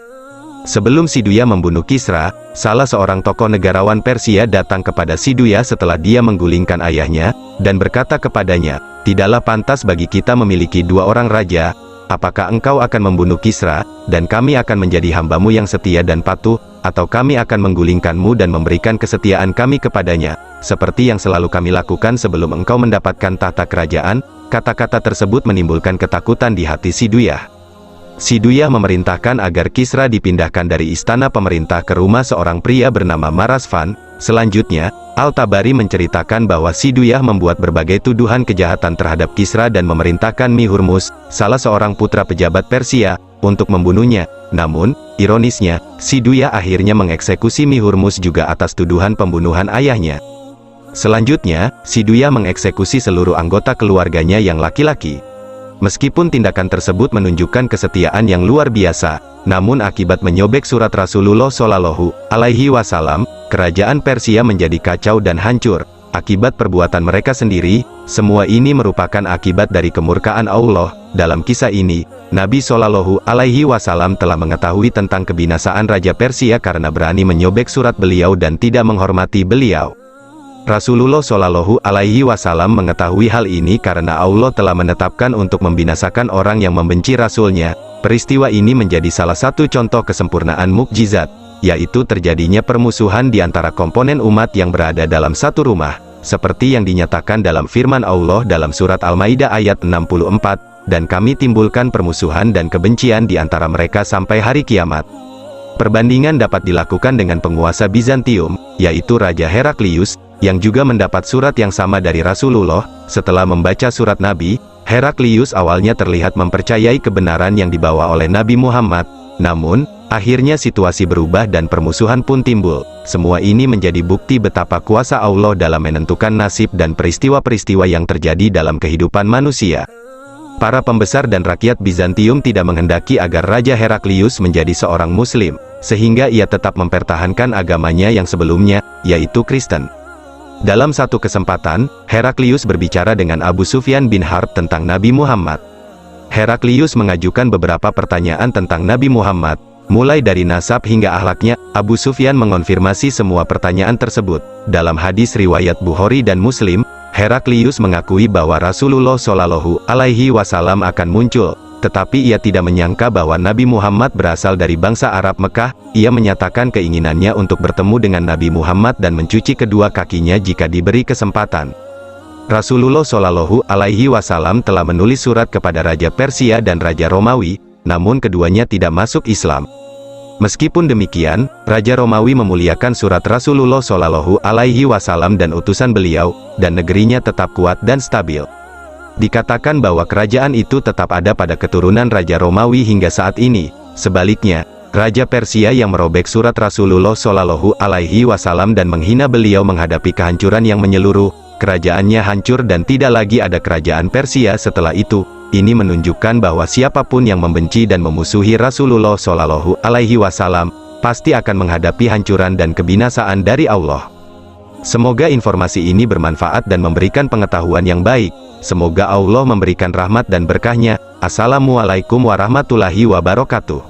Sebelum Siruyah membunuh Kisra, salah seorang tokoh negarawan Persia datang kepada Siruyah setelah dia menggulingkan ayahnya, dan berkata kepadanya, tidaklah pantas bagi kita memiliki 2 orang raja. Apakah engkau akan membunuh Kisra, dan kami akan menjadi hambamu yang setia dan patuh, atau kami akan menggulingkanmu dan memberikan kesetiaan kami kepadanya, seperti yang selalu kami lakukan sebelum engkau mendapatkan tahta kerajaan? Kata-kata tersebut menimbulkan ketakutan di hati Siruyah. Siruyah memerintahkan agar Kisra dipindahkan dari istana pemerintah ke rumah seorang pria bernama Marasvan. Selanjutnya, Al-Tabari menceritakan bahwa Siruyah membuat berbagai tuduhan kejahatan terhadap Kisra dan memerintahkan Mi-Hurmuz, salah seorang putra pejabat Persia, untuk membunuhnya. Namun, ironisnya, Siruyah akhirnya mengeksekusi Mi-Hurmuz juga atas tuduhan pembunuhan ayahnya. Selanjutnya, Siruyah mengeksekusi seluruh anggota keluarganya yang laki-laki. Meskipun tindakan tersebut menunjukkan kesetiaan yang luar biasa, namun akibat menyobek surat Rasulullah Shallallahu Alaihi Wasallam, kerajaan Persia menjadi kacau dan hancur. Akibat perbuatan mereka sendiri, semua ini merupakan akibat dari kemurkaan Allah. Dalam kisah ini, Nabi Shallallahu Alaihi Wasallam telah mengetahui tentang kebinasaan Raja Persia karena berani menyobek surat beliau dan tidak menghormati beliau. Rasulullah Shallallahu Alaihi Wasallam mengetahui hal ini karena Allah telah menetapkan untuk membinasakan orang yang membenci Rasulnya. Peristiwa ini menjadi salah satu contoh kesempurnaan mukjizat, yaitu terjadinya permusuhan di antara komponen umat yang berada dalam satu rumah, seperti yang dinyatakan dalam firman Allah dalam surat Al-Maidah ayat 64, dan kami timbulkan permusuhan dan kebencian di antara mereka sampai hari kiamat. Perbandingan dapat dilakukan dengan penguasa Bizantium, yaitu Raja Heraklius, yang juga mendapat surat yang sama dari Rasulullah. Setelah membaca surat Nabi, Heraklius awalnya terlihat mempercayai kebenaran yang dibawa oleh Nabi Muhammad. Namun, akhirnya situasi berubah dan permusuhan pun timbul. Semua ini menjadi bukti betapa kuasa Allah dalam menentukan nasib dan peristiwa-peristiwa yang terjadi dalam kehidupan manusia. Para pembesar dan rakyat Bizantium tidak menghendaki agar Raja Heraklius menjadi seorang Muslim, sehingga ia tetap mempertahankan agamanya yang sebelumnya, yaitu Kristen. Dalam satu kesempatan, Heraklius berbicara dengan Abu Sufyan bin Harb tentang Nabi Muhammad. Heraklius mengajukan beberapa pertanyaan tentang Nabi Muhammad, mulai dari nasab hingga akhlaknya. Abu Sufyan mengonfirmasi semua pertanyaan tersebut. Dalam hadis riwayat Bukhari dan Muslim, Heraklius mengakui bahwa Rasulullah Shallallahu Alaihi Wasallam akan muncul, tetapi ia tidak menyangka bahwa Nabi Muhammad berasal dari bangsa Arab Mekah. Ia menyatakan keinginannya untuk bertemu dengan Nabi Muhammad dan mencuci kedua kakinya jika diberi kesempatan. Rasulullah Shallallahu Alaihi Wasallam telah menulis surat kepada Raja Persia dan Raja Romawi, namun keduanya tidak masuk Islam. Meskipun demikian, Raja Romawi memuliakan surat Rasulullah Shallallahu Alaihi Wasallam dan utusan beliau, dan negerinya tetap kuat dan stabil. Dikatakan bahwa kerajaan itu tetap ada pada keturunan Raja Romawi hingga saat ini. Sebaliknya, Raja Persia yang merobek surat Rasulullah Shallallahu Alaihi Wasallam dan menghina beliau menghadapi kehancuran yang menyeluruh. Kerajaannya hancur dan tidak lagi ada kerajaan Persia setelah itu. Ini menunjukkan bahwa siapapun yang membenci dan memusuhi Rasulullah Shallallahu Alaihi Wasallam pasti akan menghadapi hancuran dan kebinasaan dari Allah. Semoga informasi ini bermanfaat dan memberikan pengetahuan yang baik. Semoga Allah memberikan rahmat dan berkahnya. Assalamualaikum warahmatullahi wabarakatuh.